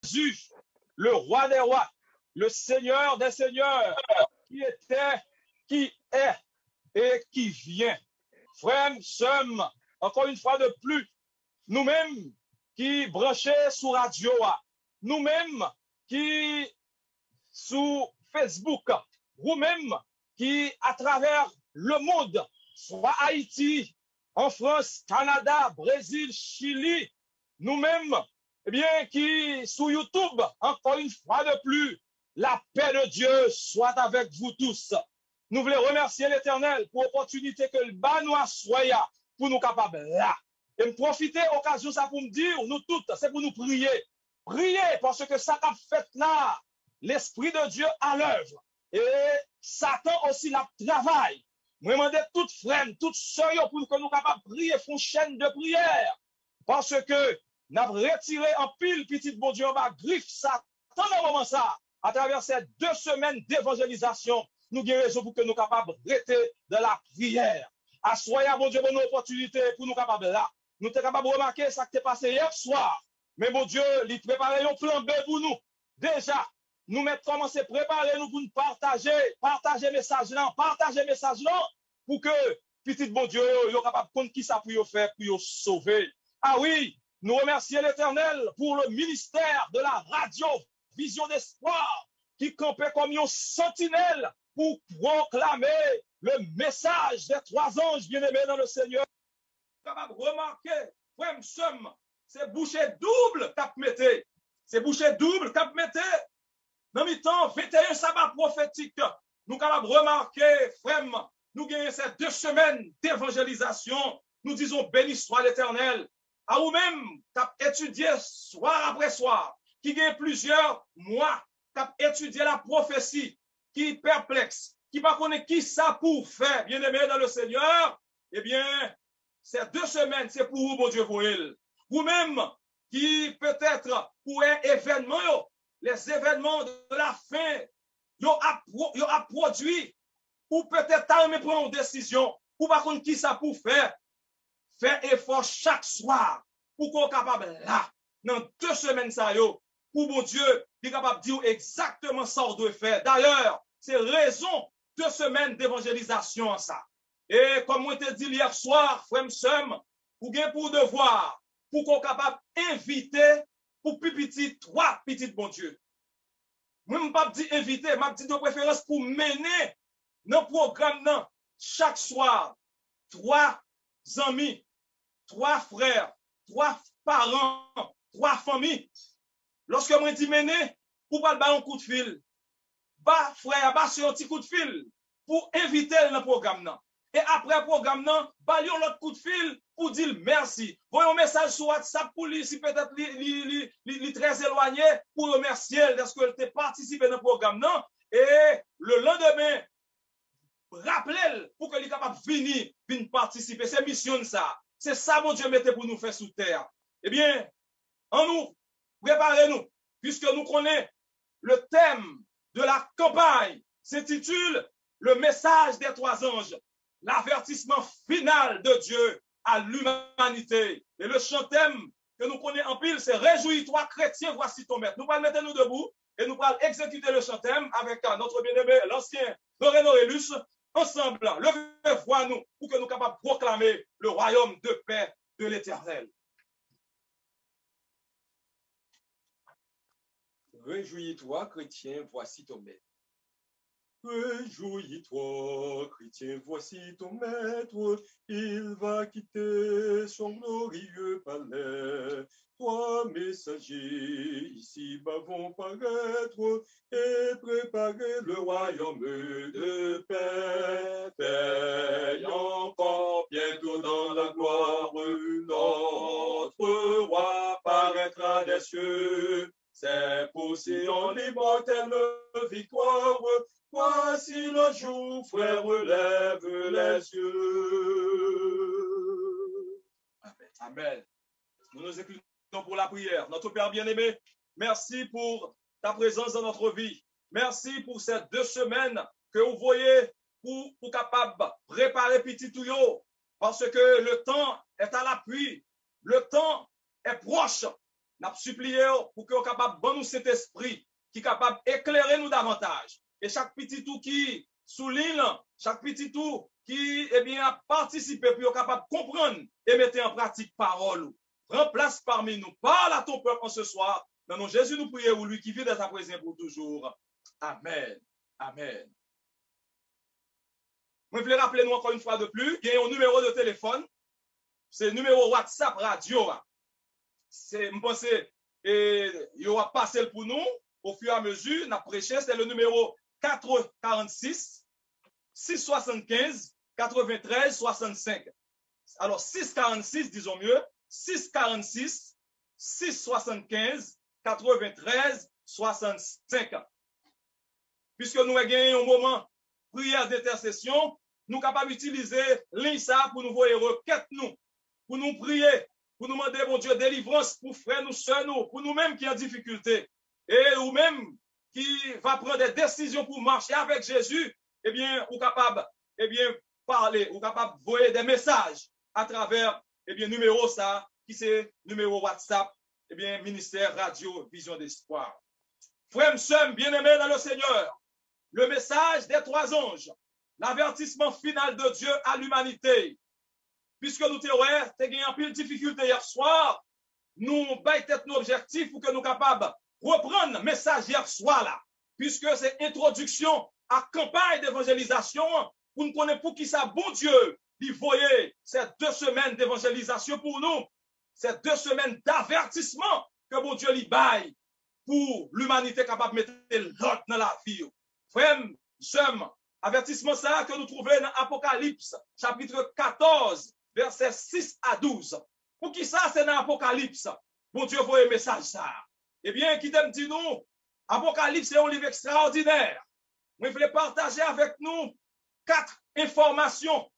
Jésus, le roi des rois, le Seigneur des seigneurs, qui était, qui est et qui vient. Frères, sommes, encore une fois de plus, nous-mêmes qui branchés sur radio, nous-mêmes qui sur Facebook, vous-même qui à travers le monde, soit Haïti, en France, Canada, Brésil, Chili, nous-mêmes, eh bien, qui sur YouTube, encore une fois de plus, la paix de Dieu soit avec vous tous. Nous voulons remercier l'Éternel pour l'opportunité que le bas nous soya pour nous capables là. Et me profiter occasion ça pour me dire, nous toutes, c'est pour nous prier. Prier parce que ça qu'a fait là, l'Esprit de Dieu à l'œuvre. Et Satan aussi la travail. Moi, demandez toutes frères, toutes sœurs pour que nous capables de prier, font chaîne de prière. Parce que nous avons retiré en pile, petit bon Dieu, en bas, griffe Satan dans le moment ça. À travers ces 2 semaines d'évangélisation, nous avons raison pour que nous capables de rester de la prière. Assoyez, bon Dieu, bonne opportunité pour nous capables là. Nous sommes capables de remarquer ça qui est passé hier soir. Mais mon Dieu, il prépare un plan B pour nous. Déjà, nous mettons commencé à préparer nous pour nous partager message là, pour que petit bon Dieu, soit capable de comprendre qui ça pour faire, pour sauver. Ah oui, nous remercions l'Éternel pour le ministère de la radio Vision d'Espoir qui campait comme une sentinelle pour proclamer le message des 3 anges bien-aimés dans le Seigneur. Capable de remarquer, frère, c'est bouché double cap mettez. C'est bouché double cap mettez. Dans le temps, 21 sabbat prophétique, nous capables de remarquer, frère, nous gagnons ces 2 semaines d'évangélisation. Nous disons béni soit l'Éternel. À vous-même, qui étudié soir après soir, qui gagne plusieurs mois, qui étudié la prophétie, qui perplexe, qui ne connaît qui ça pour faire, bien aimé dans le Seigneur, eh bien, ces 2 semaines, c'est pour vous, mon Dieu, pour elle. Vous-même, qui peut-être pour un événement, les événements de la fin, ils a produit, ou peut-être prendre une décision, ou par contre qui ça pour faire effort chaque soir, pour qu'on soit capable là, dans 2 semaines, ça, pour mon Dieu, il est capable de dire exactement ça qu'on doit faire. D'ailleurs, c'est raison 2 semaines d'évangélisation, ça. Et comme on te dit hier soir, frère Somme, vous avez pour devoir, pour qu'on soit capable d'inviter pour petit 3 petites bon Dieu. Moi, je ne pas dire inviter, je dis de préférence pour mener dans le programme chaque soir 3 amis, 3 frères, 3 parents, 3 familles. Lorsque je dis mener, pour pas le un coup de fil, bas frère, bas sur un petit coup de fil pour inviter dans le programme. Et après le programme, bah l'autre coup de fil pour dire merci. Voyons un message sur WhatsApp pour lui, si peut-être il est très éloigné, pour remercier parce qu'il a participé dans le programme. Et le lendemain, rappelez pour qu'il soit capable de venir participer. C'est mission ça. C'est ça, mon Dieu, mettez pour nous faire sous terre. Eh bien, en nous, préparez-nous, puisque nous connaissons le thème de la campagne, s'intitule Le message des 3 anges, l'avertissement final de Dieu à l'humanité. Et le chant thème que nous connaissons en pile, c'est Réjouis-toi, chrétien, voici ton maître. Nous allons mettre nous debout et nous allons exécuter le chant thème avec notre bien-aimé, l'ancien Doré Norélus. Ensemble, levez-vous nous pour que nous soyons capables de proclamer le royaume de paix de l'Éternel. Réjouis-toi, chrétien, voici ton maître. Réjouis-toi, chrétien, voici ton maître. Il va quitter son glorieux palais. 3 messagers ici-bas vont paraître et préparer le royaume de paix. Paix encore bientôt dans la gloire, notre roi paraîtra des cieux. C'est pour Sion l'immortelle victoire. Voici le jour, frère, lève les yeux. Amen. Nous nous inclinons pour la prière. Notre Père bien-aimé, merci pour ta présence dans notre vie. Merci pour ces 2 semaines que vous voyez pour capable préparer petit tuyau. Parce que le temps est à l'appui. Le temps est proche. n'a supplié pour que vous capable de nous cet esprit qui est capable d'éclairer nous davantage. Et chaque petit tout qui souligne, chaque petit tout qui eh bien, a participé pour être capable de comprendre et mettre en pratique parole. Prends place parmi nous. Parle à ton peuple en ce soir. Dans nos Jésus, nous prions, lui qui vit dans sa présence pour toujours. Amen. Amen. Je voulais rappeler nous encore une fois de plus, il y a un numéro de téléphone. C'est le numéro WhatsApp radio. Je pense qu'il y aura passé pour nous au fur et à mesure. On a prêché, c'est le numéro 446 675 93 65. Alors 646, disons mieux, 646 675 93 65. Puisque nous avons gagné un moment prière d'intercession, nous sommes capables d'utiliser l'INSA pour nous voir requête nous, pour nous prier, pour nous demander, bon Dieu, délivrance pour frères, nous, sœurs, nous, pour nous-mêmes qui ont difficulté, et nous-mêmes qui va prendre des décisions pour marcher avec Jésus, eh bien, ou capable, eh bien, parler, ou capable de voyer des messages à travers, eh bien, numéro ça, qui c'est numéro WhatsApp, eh bien, ministère Radio Vision d'Espoir. Frères, sœurs, bien-aimés dans le Seigneur, le message des trois anges, l'avertissement final de Dieu à l'humanité. Puisque nous avons eu un peu de difficulté hier soir, nous baillons nos objectifs pour que nous soyons capables de reprendre le message hier soir là. Puisque c'est introduction à campagne d'évangélisation pour nous connaître pour qui ça, bon Dieu, il voyait ces 2 semaines d'évangélisation pour nous, ces 2 semaines d'avertissement que bon Dieu lui baille pour l'humanité capable de mettre l'ordre dans la vie. Frères, sœurs, avertissement ça que nous trouvons dans Apocalypse, chapitre 14, versets 6 à 12. Pour qui ça, c'est dans Apocalypse? Bon Dieu, voyez le message ça. Eh bien, qui t'aime dit nous, Apocalypse, c'est un livre extraordinaire. Je voulais partager avec nous 4 informations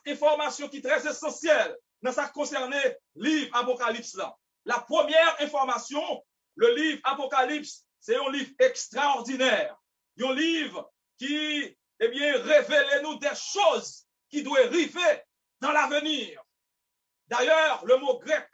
qui sont très essentielles dans ce qui concerne le livre Apocalypse là. La première information, le livre Apocalypse, c'est un livre extraordinaire. Un livre qui, eh bien, révèle nous des choses qui doivent arriver dans l'avenir. D'ailleurs, le mot grec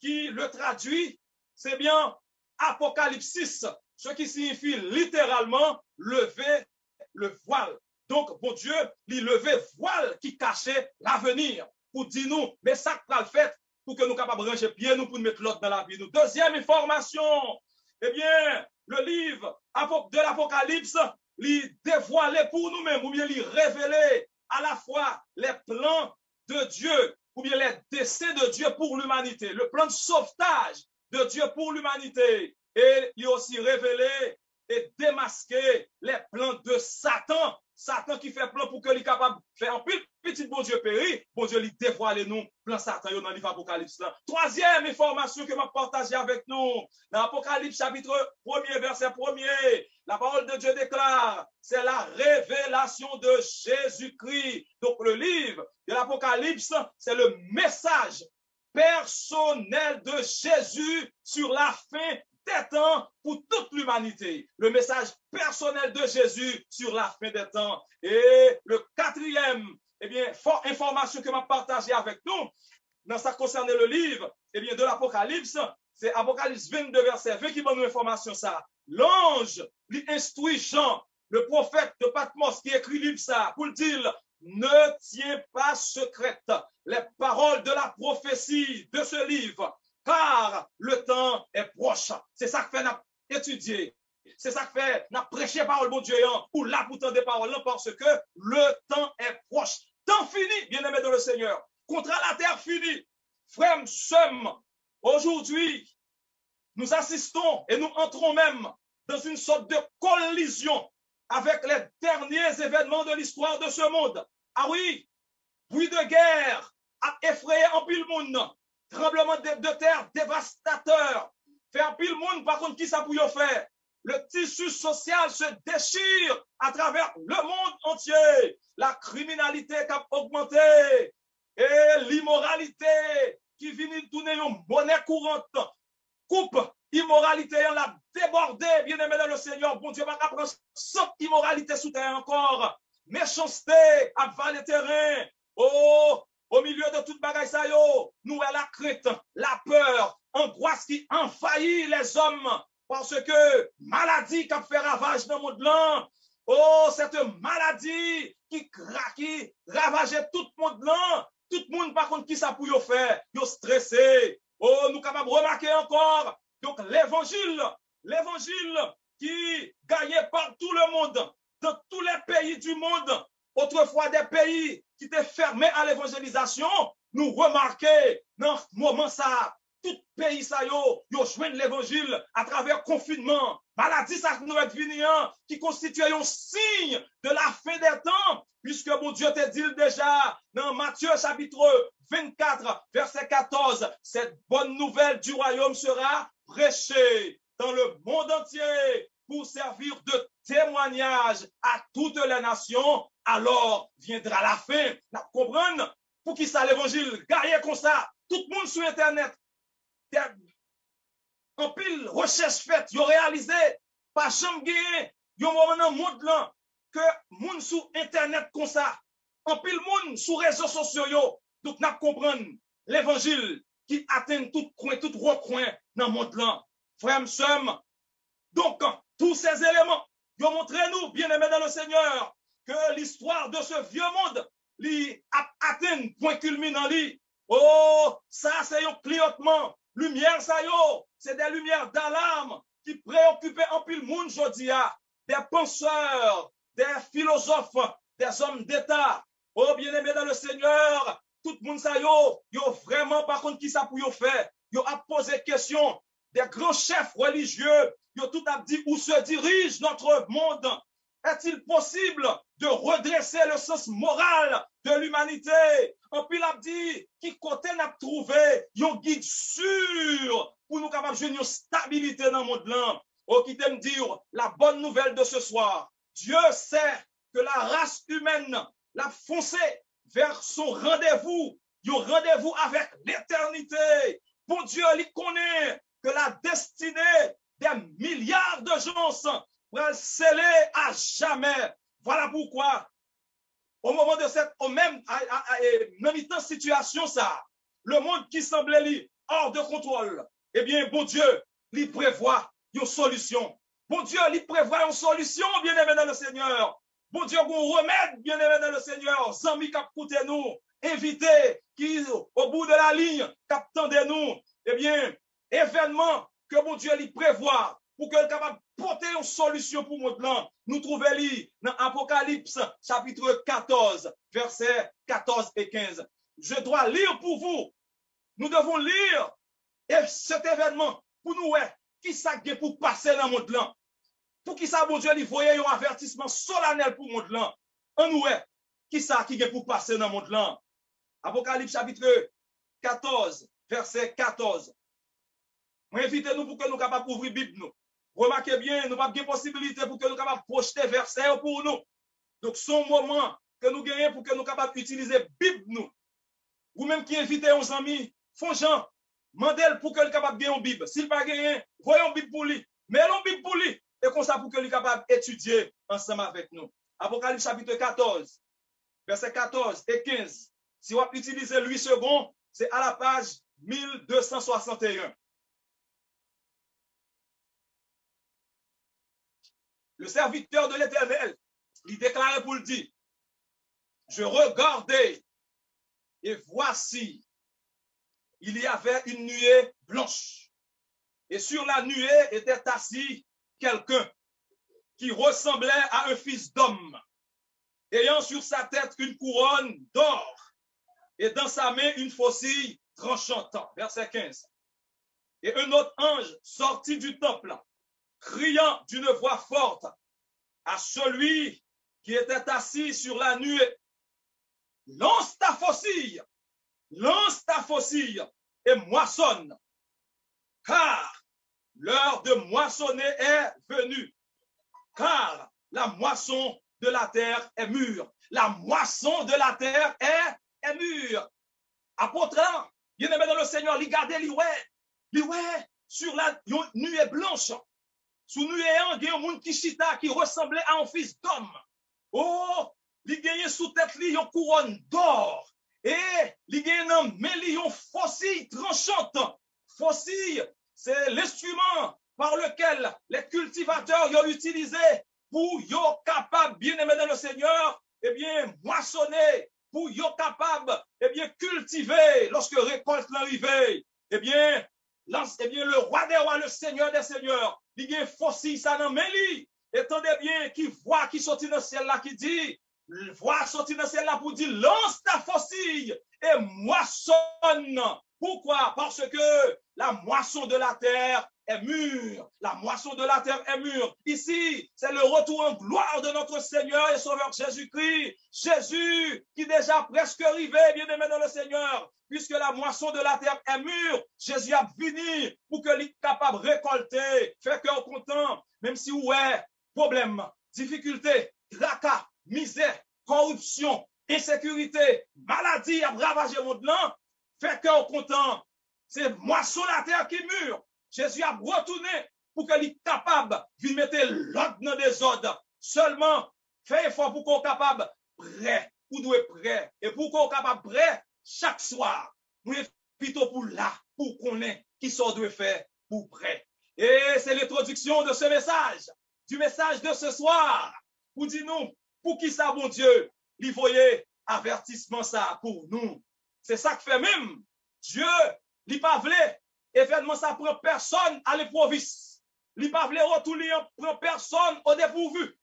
qui le traduit, c'est bien apocalypsis, ce qui signifie littéralement lever le voile. Donc, bon Dieu, il levait voile qui cachait l'avenir pour dire nous, mais ça va le fait pour que nous soyons capables de ranger pied, nous pour nous mettre l'autre dans la vie. Nous. Deuxième information, eh bien, le livre de l'Apocalypse, il dévoilait pour nous-mêmes, ou bien il révélait à la fois les plans de Dieu, ou bien les desseins de Dieu pour l'humanité, le plan de sauvetage de Dieu pour l'humanité. Et il a aussi révélé et démasqué les plans de Satan. Satan qui fait plan pour que lui capable de faire un petit bon Dieu péri, bon Dieu lui dévoile nous, plan Satan dans le livre Apocalypse. Troisième information que m'a partagée avec nous, dans Apocalypse chapitre 1er, verset 1er, la parole de Dieu déclare, c'est la révélation de Jésus-Christ. Donc le livre de l'Apocalypse, c'est le message personnel de Jésus sur la fin des temps pour toute l'humanité. Le message personnel de Jésus sur la fin des temps. Et le quatrième, eh bien, information que m'a partagée avec nous, dans ça concerne le livre, eh bien, de l'Apocalypse, c'est Apocalypse 22, verset 20 qui donne nous information ça. L'ange lui instruit Jean, le prophète de Patmos qui écrit livre ça, pour le dire, ne tiens pas secrète les paroles de la prophétie de ce livre, car le temps est proche. C'est ça que fait n'a étudié. C'est ça que fait n'a prêché parole bon Dieu ou là pour des paroles parce que le temps est proche. Temps fini, bien-aimé dans le Seigneur. Contrat la terre fini. Frères, sommes aujourd'hui, nous assistons et nous entrons même dans une sorte de collision avec les derniers événements de l'histoire de ce monde. Ah oui, bruit de guerre a effrayé en pile monde. Tremblement de terre dévastateur. Fait un pile monde, par contre, qui ça pour faire? Le tissu social se déchire à travers le monde entier. La criminalité qui a augmenté et l'immoralité qui vient de tourner une monnaie courante. Coupe, immoralité, on l'a débordé, bien aimé dans le Seigneur. Bon Dieu, va prendre cette immoralité sous terre encore. Méchanceté, avaler terrain. Oh, au milieu de toute bagaille ça yo, nous la crainte, la peur, angoisse qui envahit les hommes parce que maladie qui a fait ravage dans le monde là. Oh, cette maladie qui ravageait tout le monde là. Tout le monde, par contre, qui ça pour faire? Yo stressé. Oh, nous capables de remarquer encore. Donc, l'évangile qui gagnait par tout le monde, dans tous les pays du monde, autrefois des pays qui étaient fermés à l'évangélisation, nous remarquons dans ce moment ça, tout pays ça yo joignent l'évangile à travers confinement, maladie ça nous est venu qui constitue un signe de la fin des temps, puisque mon Dieu te dit déjà dans Matthieu chapitre 24, verset 14, cette bonne nouvelle du royaume sera prêchée dans le monde entier pour servir de témoignage à toutes les nations, alors viendra la fin. Vous comprenez? Pour qui ça l'évangile? Gagne comme ça, tout le monde sur Internet. En pile recherche faite, ils ont réalisé, pas jamais gagné, ils ont moment dans le monde là, que monde sur Internet comme ça, en pile monde sur réseaux sociaux, donc nous comprenons l'évangile qui atteint tout coin, tout recoin dans le monde là. Frère, somme. Donc, tous ces éléments, ils ont montré nous, bien-aimés dans le Seigneur, que l'histoire de ce vieux monde, a atteint point culminant. Oh, ça c'est un clignotement. Lumière, ça yo, c'est des lumières d'alarme qui préoccupaient en pile monde aujourd'hui. Des penseurs, des philosophes, des hommes d'État. Oh, bien-aimés dans le Seigneur, tout le monde ça yo vraiment par contre qui ça pour yo faire. Yo a posé question. Des grands chefs religieux, ils ont tout a dit où se dirige notre monde. Est-il possible de redresser le sens moral de l'humanité? En puis, il a dit, qui côté n'a trouvé un guide sûr pour nous capables de jouer une stabilité dans le monde là. Oh, qui t'aime dire la bonne nouvelle de ce soir. Dieu sait que la race humaine l'a foncé vers son rendez-vous, un rendez-vous avec l'éternité. Bon Dieu, il connaît que la destinée des milliards de gens va sceller à jamais. Voilà pourquoi, au moment de cette, même situation, ça, le monde qui semblait hors de contrôle, eh bien, bon Dieu, il prévoit une solution. Bon Dieu, il prévoit une solution, bien-aimé dans le Seigneur. Bon Dieu, bon remède, bien-aimé dans le Seigneur. Zami qui écoutez nous, invités qui, au bout de la ligne, captendez nous, eh bien, événement que mon Dieu lui prévoit pour qu'elle soit capable de porter une solution pour mon plan. Nous trouvons dans Apocalypse chapitre 14, versets 14 et 15. Je dois lire pour vous. Nous devons lire cet événement pour nous, qui ça pour passer dans mon plan. Pour qui ça, mon Dieu, lui voyait un avertissement solennel pour mon plan. En nous, qui ça qui pour passer dans mon plan. Apocalypse chapitre 14, verset 14. Invitez-nous pour que nous capables d'ouvrir la Bible. Remarquez bien, nous n'avons pas de possibilité pour que nous capables de projeter verset pour nous. Donc, son moment que nous gagnons pour que nous capables d'utiliser la Bible. Nous. Ou même qui invitez nos amis, font Jean, mandel pour que nous capables de gagner une Bible. S'il pas gagné, voyons Bible pour lui. Mettons Bible pour lui. Et comme ça pour que nous capables d'étudier ensemble avec nous. Apocalypse chapitre 14, verset 14 et 15. Si on utilise 8 secondes, c'est à la page 1261. Le serviteur de l'Éternel, il déclarait pour le dire, je regardais et voici, il y avait une nuée blanche. Et sur la nuée était assis quelqu'un qui ressemblait à un fils d'homme, ayant sur sa tête une couronne d'or et dans sa main une faucille tranchante. Verset 15. Et un autre ange sortit du temple, criant d'une voix forte à celui qui était assis sur la nuée, lance ta faucille et moissonne, car l'heure de moissonner est venue, car la moisson de la terre est mûre. La moisson de la terre est mûre. Apôtre, bien aimé dans le Seigneur, regardez, sur la nuée blanche. Sous nuée, il y a un monde qui chita, qui ressemblait à un fils d'homme. Oh, il gagne sous tête li une couronne d'or. Et il gagne une faucille tranchante. faucille, c'est l'instrument par lequel les cultivateurs ont utilisé pour être capable, bien aimé dans le Seigneur, eh bien, moissonner, pour être capable, eh bien, cultiver lorsque récolte l'arrivée. Eh bien, le roi des rois, le Seigneur des seigneurs, il y a faucille, ça dans Méli. Attendez bien, qui voit qui sortit dans le ciel là, qui dit, voit sortir dans le ciel là pour dire, lance ta faucille et moissonne. Pourquoi? Parce que la moisson de la terre est mûre. La moisson de la terre est mûre. Ici, c'est le retour en gloire de notre Seigneur et Sauveur Jésus-Christ. Jésus qui déjà presque arrivé, bien aimé dans le Seigneur. Puisque la moisson de la terre est mûre, Jésus a venu pour que l'il capable de récolter, faire cœur content, même si ouais, problème, difficulté, tracas, misère, corruption, insécurité, maladie à ravager le monde là, fait cœur content. C'est moisson la terre qui mûre. Jésus a retourné pour qu'il soit capable de mettre l'ordre dans des ordres. Seulement, fait effort pour qu'on soit capable prêt, pour nous être prêt. Et pour qu'on soit capable prêt, chaque soir, nous plutôt pour là, pour qu'on ait qui sort de faire pour prêt. Et c'est l'introduction de ce message, du message de ce soir, pour dire nous, pour qui ça, bon Dieu, lui voyez avertissement ça pour nous. C'est ça que fait même Dieu, il pas voulait événement ça prend personne à l'improviste. Il pas voulait retourner prend personne au dépourvu.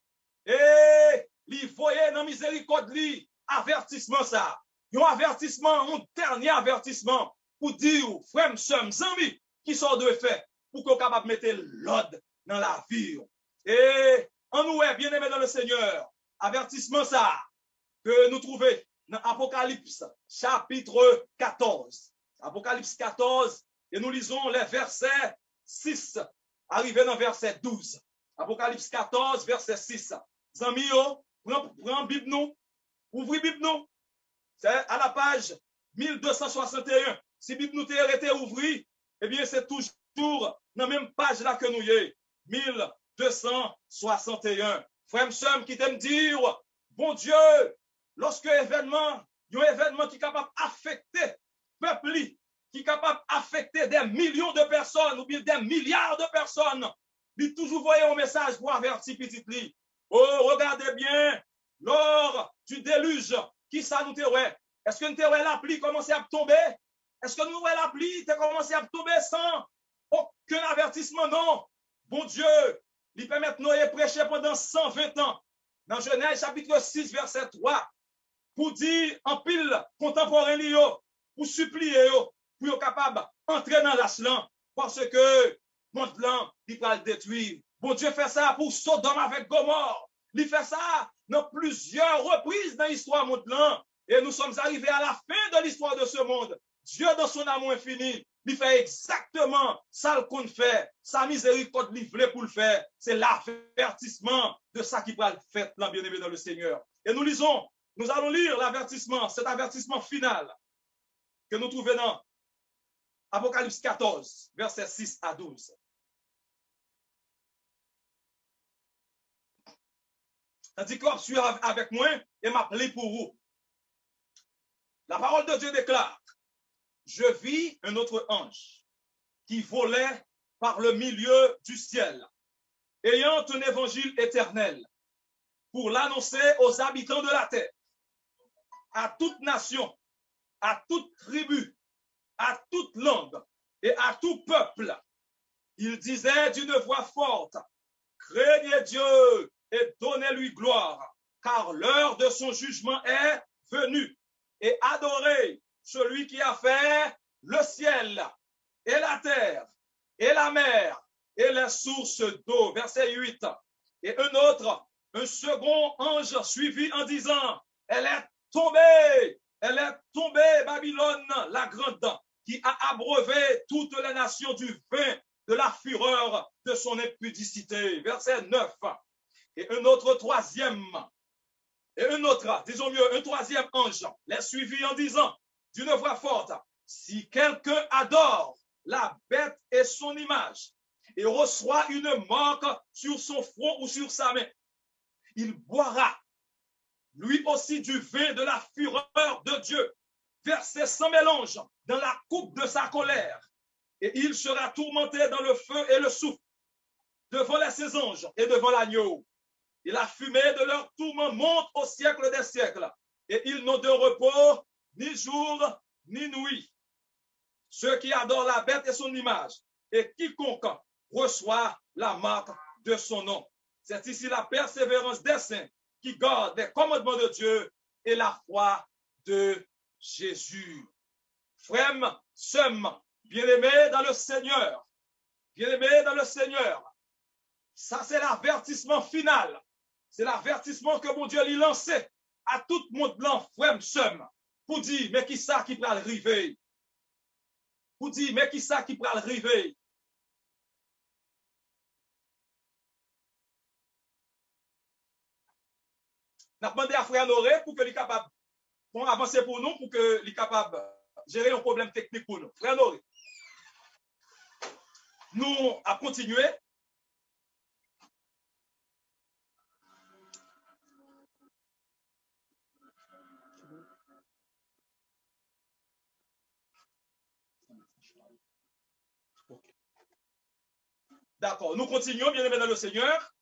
Et il voyait dans miséricorde lui avertissement ça. Un avertissement, un dernier avertissement pour dire frères, sœurs, amis qui sont de fait pour qu'on soit capable de mettre l'ordre dans la vie. Et en nous est bien aimé dans le Seigneur. Avertissement ça que nous trouvons dans Apocalypse chapitre 14. Apocalypse 14, et nous lisons les versets 6, arrivé dans verset 12. Apocalypse 14, verset 6. Zami yo, prends Bible nous, ouvrez Bible nous. C'est à la page 1261. Si Bible nous t'est arrêté ouvri, eh bien c'est toujours dans la même page là que nous y est. 1261. Frère Sam qui t'aime dire, bon Dieu, lorsque événement, il y a un événement qui est capable d'affecter peuple, qui est capable d'affecter des millions de personnes ou bien des milliards de personnes, il toujours voyait un message pour avertir petit li. Oh, regardez bien, lors du déluge, qui ça nous terrait? Est-ce que nous terrait la pluie commencer à tomber? Est-ce que nous la pluie commencé à tomber sans aucun avertissement? Non. Bon Dieu, il permet de nous prêcher pendant 120 ans. Dans Genèse chapitre 6, verset 3, pour dire en pile contemporain, pour supplier, pour être capable d'entrer dans l'aslan, parce que monde là, il va le détruire. Bon Dieu fait ça pour Sodome avec Gomorre. Il fait ça dans plusieurs reprises dans l'histoire monde là. Et nous sommes arrivés à la fin de l'histoire de ce monde. Dieu, dans son amour infini, il fait exactement ça qu'on fait. Sa miséricorde, il voulait pour le faire. C'est l'avertissement de ça qui va le faire, là, bien-aimé dans le Seigneur. Et nous lisons, nous allons lire l'avertissement, cet avertissement final que nous trouvons dans Apocalypse 14, versets 6 à 12. Tandis que vous suivez avec moi et m'appelez pour vous. La parole de Dieu déclare, je vis un autre ange qui volait par le milieu du ciel, ayant un évangile éternel pour l'annoncer aux habitants de la terre, à toute nation, à toute tribu, à toute langue et à tout peuple. Il disait d'une voix forte, craignez Dieu et donnez-lui gloire, car l'heure de son jugement est venue, et adorez celui qui a fait le ciel et la terre et la mer et les sources d'eau. Verset 8. Et un second ange suivit en disant, elle est tombée, Babylone la grande, qui a abreuvé toutes les nations du vin de la fureur de son impudicité. Verset 9. Et un troisième ange les suivit en disant, d'une voix forte, si quelqu'un adore la bête et son image et reçoit une marque sur son front ou sur sa main, il boira lui aussi du vin de la fureur de Dieu, versé sans mélange dans la coupe de sa colère. et il sera tourmenté dans le feu et le souffle, devant les ses anges et devant l'agneau. Et la fumée de leur tourment monte au siècle des siècles, et ils n'ont de repos ni jour ni nuit. Ceux qui adorent la bête et son image, et quiconque reçoit la marque de son nom. C'est ici la persévérance des saints qui gardent les commandements de Dieu et la foi de Jésus. Frères, sœurs, bien-aimés dans le Seigneur, bien-aimés dans le Seigneur, ça c'est l'avertissement final. C'est l'avertissement que mon Dieu lui lançait à tout le monde blanc, frère, sœur, pour dire, mais qui ça qui va arriver? Pour dire, mais qui ça qui va arriver? On a demandé à frère Noré pour que les capable pour avancer pour nous, pour que les capable gérer un problème technique pour nous. Frère Noré, nous à continuer. D'accord, nous continuons, bien aimés dans le Seigneur.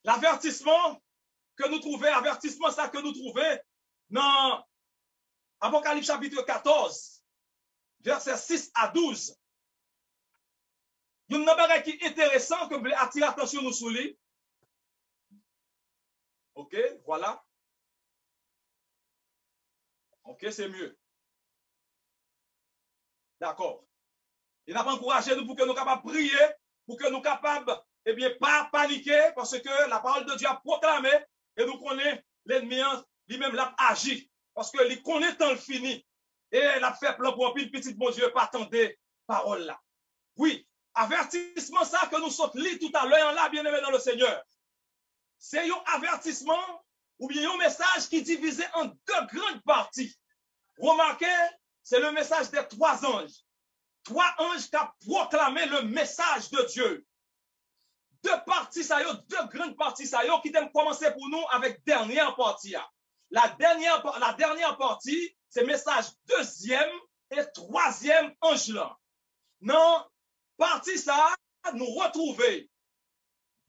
L'avertissement que nous trouvons, avertissement ça que nous trouvons dans Apocalypse chapitre 14, versets 6 à 12. Il y a un bagage qui est intéressant que je voulais attirer l'attention nous sur lui. Ok, voilà. Ok, c'est mieux. D'accord. Il n'a pas encouragé nous pour que nous capables de prier, pour que nous capables, eh bien, pas paniquer, parce que la parole de Dieu a proclamé, et nous connaissons l'ennemi, lui-même l'a agi, parce que lui connaît tant le fini, et l'a fait plan pour un petit bon Dieu, pas attendre parole là. Oui, avertissement ça que nous sommes lits tout à l'heure là, bien aimé dans le Seigneur. C'est un avertissement, ou bien un message qui est divisé en deux grandes parties. Remarquez, c'est le message des trois anges. Trois anges qui ont proclamé le message de Dieu. Deux parties, ça y est, deux grandes parties, ça y est, qui vont commencer pour nous avec dernière partie. La dernière partie, c'est message deuxième et troisième ange là. Dans partie ça, nous retrouver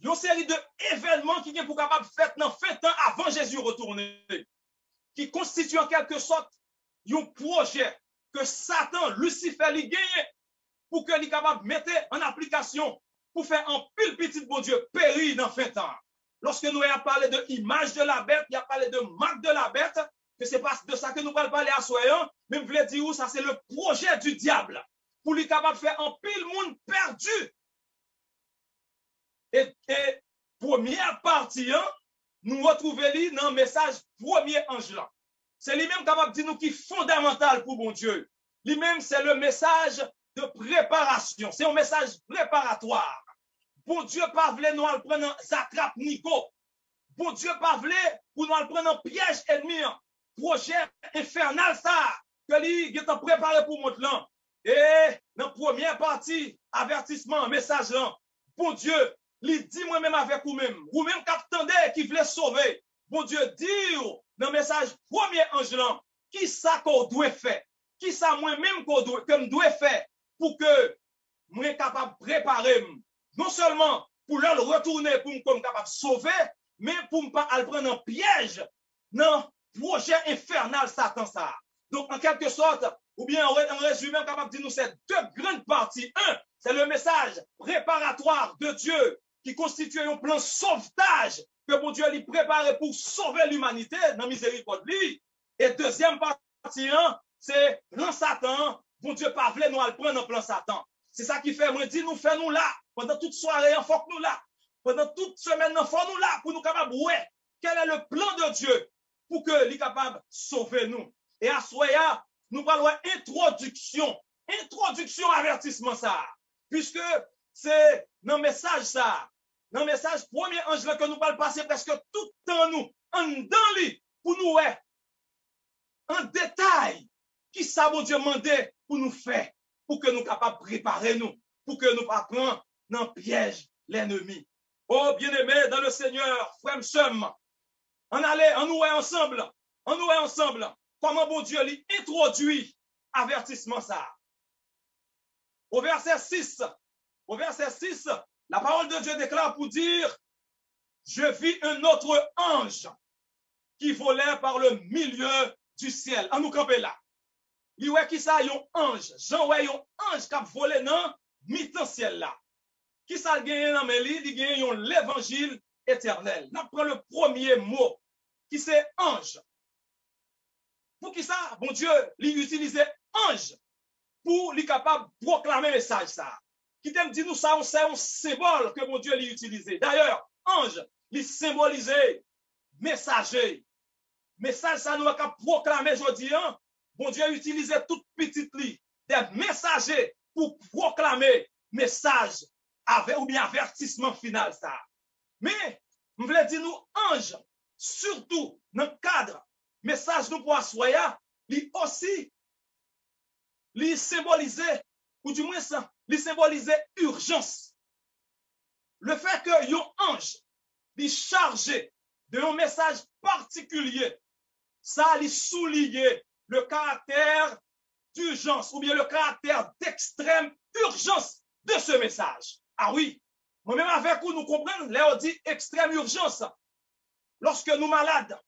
une série d'événements qui viennent pour capable faire dans fin temps avant Jésus retourner, qui constitue en quelque sorte un projet que Satan, Lucifer, lui gagne pour que lui capable de mettre en application pour faire un pile petit bon Dieu périr dans fin temps. Lorsque nous avons parlé de l'image de la bête, il a parlé de marque de la bête, que c'est pas de ça que nous allons parler à soyons, mais je voulais dire ça c'est le projet du diable pour lui capable de faire un pile monde perdu. Et première partie, hein, nous retrouvons dans le message premier ange là. C'est lui-même capable de dire nous qui est fondamental pour bon Dieu. Lui-même, c'est le message de préparation. C'est un message préparatoire. Bon Dieu pas voulu nous prendre un zatrap nico. Bon Dieu pas voulu pour nous prendre un piège ennemi. Projet infernal ça que lui est préparé pour notre land. Et dans la première partie, avertissement, message là. Bon Dieu, lui dit moi-même avec vous-même. Vous-même qui attendez, qui voulez sauver. Bon Dieu dit dans le message premier ange là, qui ça qu'on doit faire? Qui ça moi-même que doit faire pour que moi capable de préparer non seulement pour leur retourner pour me capable de sauver, mais pour ne pas prendre un piège dans le projet infernal Satan ça. Donc en quelque sorte, ou bien en résumé, capable de dire nous ces deux grandes parties. Un, c'est le message préparatoire de Dieu qui constitue un plan sauvetage que mon Dieu lui prépare pour sauver l'humanité dans la miséricorde lui. Et deuxième partie, c'est plan Satan. Bon Dieu pas voulu nous prendre en plan Satan. C'est ça qui fait, moi dit, nous faisons nous là. Pendant toute soirée, il faut que nous là. Pendant toute semaine, il faut nous là pour nous capables ouais, quel est le plan de Dieu pour que lui capable de sauver nous. Et à Soya, nous parlons introduction. Introduction, avertissement ça. Puisque c'est dans le message ça. Dans le message premier ange là que nous parlons passer presque tout le temps nous. En dans lui pour nous ouais. En détail. Qui ça, mon Dieu, demandé pour nous faire, pour que nous capables de préparer nous, pour que nous pas prendre dans le piège l'ennemi. Oh, bien-aimés dans le Seigneur, frère, sœur, on nous est ensemble, comment bon Dieu lui introduit avertissement ça. Au verset 6, la parole de Dieu déclare pour dire, je vis un autre ange qui volait par le milieu du ciel. En nous camper là. Il y a qui ça, yon ange. Jean ouais yon ange qui a volé dans mi-temps ciel là. Qui ça gagne dans mes livres, il gagne l'évangile éternel. Nous prenons le premier mot qui c'est ange. Pour qui ça, bon Dieu, il utilisait ange pour lui capable de proclamer le message ça. Qui t'aime dit nous ça, c'est un symbole que mon Dieu lui utilisait. D'ailleurs, ange, il symbolisait messager. Message ça nous a proclamer aujourd'hui. Hein? Bon Dieu utilisait toute petite lit des messagers pour proclamer message avec ou bien avertissement final ça. Mais je voulais dire nous ange surtout dans le cadre message nous pour assoya, lui aussi lui symboliser ou du moins ça, lui symboliser urgence. Le fait que un ange lui chargé de un message particulier, ça lui souligne le caractère d'urgence ou bien le caractère d'extrême urgence de ce message. Ah oui, moi-même avec vous, nous comprenons, là on dit extrême urgence. Lorsque nous malades,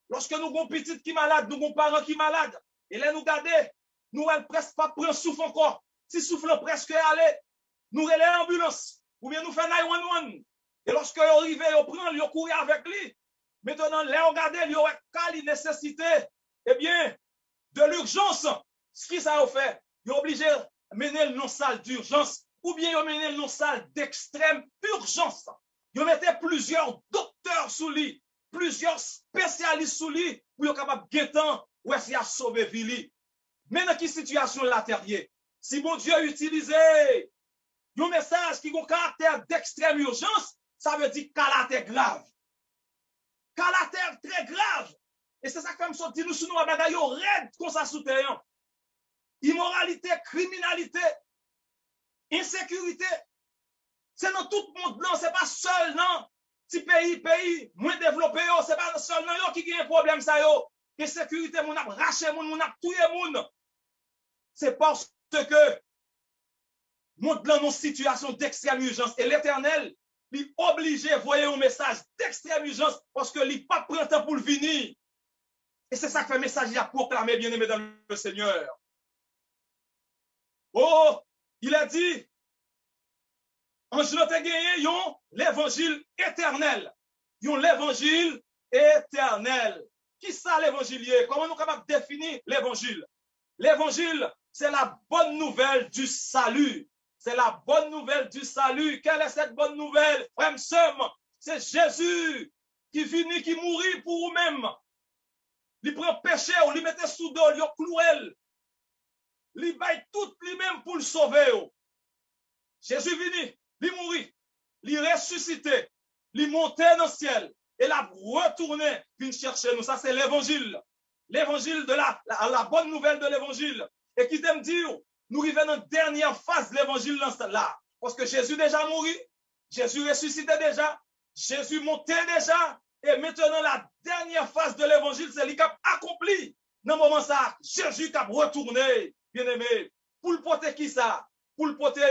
lorsque nous avons petite qui malade, nous avons parents qui malades, et là nous gardons, nous ne presque pas prendre souffle encore. Si souffle presque allé, nous relèvons l'ambulance, ou bien nous faisons 911. Et lorsque vous arrivez, vous prenez, vous courez avec lui. Maintenant, là on regarde, il y a une nécessité, eh bien, de l'urgence. Ce qui ça fait, il est obligé de mener le non-salle d'urgence ou bien il mener le non-salle d'extrême urgence. Il mettait plusieurs docteurs sous lui, plusieurs spécialistes sous lui pour être capable de guettant ou essayer de sauver vie. Mais dans quelle situation la terrière? Si bon Dieu utilisait un message qui a un caractère d'extrême urgence, ça veut dire caractère grave. Caractère très grave. Et c'est ça comme ça, dit nous sous nous, bagaille raide comme ça sous terre. Immoralité, criminalité, insécurité. C'est dans tout le monde, non, c'est pas seul, non. Si pays, moins développé, c'est pas seul, non, qui a un problème, ça, yo. Insécurité, mon a raché, mon a tué, mon. C'est parce que, nous dans une situation d'extrême urgence. Et l'Éternel, il est obligé de voyer un message d'extrême urgence parce que il n'est pas prêt pour le venir. Et c'est ça que le message a proclamé, bien-aimé dans le Seigneur. Oh, il a dit, ange te gagné, yon l'évangile éternel. Yon l'évangile éternel. Qui ça l'évangile? Comment nous sommes capables de définir l'évangile? L'évangile, c'est la bonne nouvelle du salut. C'est la bonne nouvelle du salut. Quelle est cette bonne nouvelle? Frère, c'est Jésus qui finit, qui mourit pour vous-même. Il prend péché, on lui mettait sous dos, il cloué. Il baille tout lui-même pour le sauver. Jésus vini, il mourit, il ressuscité, il monté dans le ciel, et il a retourné, vient chercher nous. Ça, c'est l'évangile. L'évangile de la bonne nouvelle de l'évangile. Et qui t'aime dire, nous arrivons dans la dernière phase de l'évangile là. Parce que Jésus déjà mouru, Jésus ressuscité déjà, Jésus monté déjà, et maintenant la dernière phase de l'évangile, c'est lui qui a accompli. Dans le moment ça, Jésus qui a retourné, bien aimé, pour le porter qui ça? Pour le porter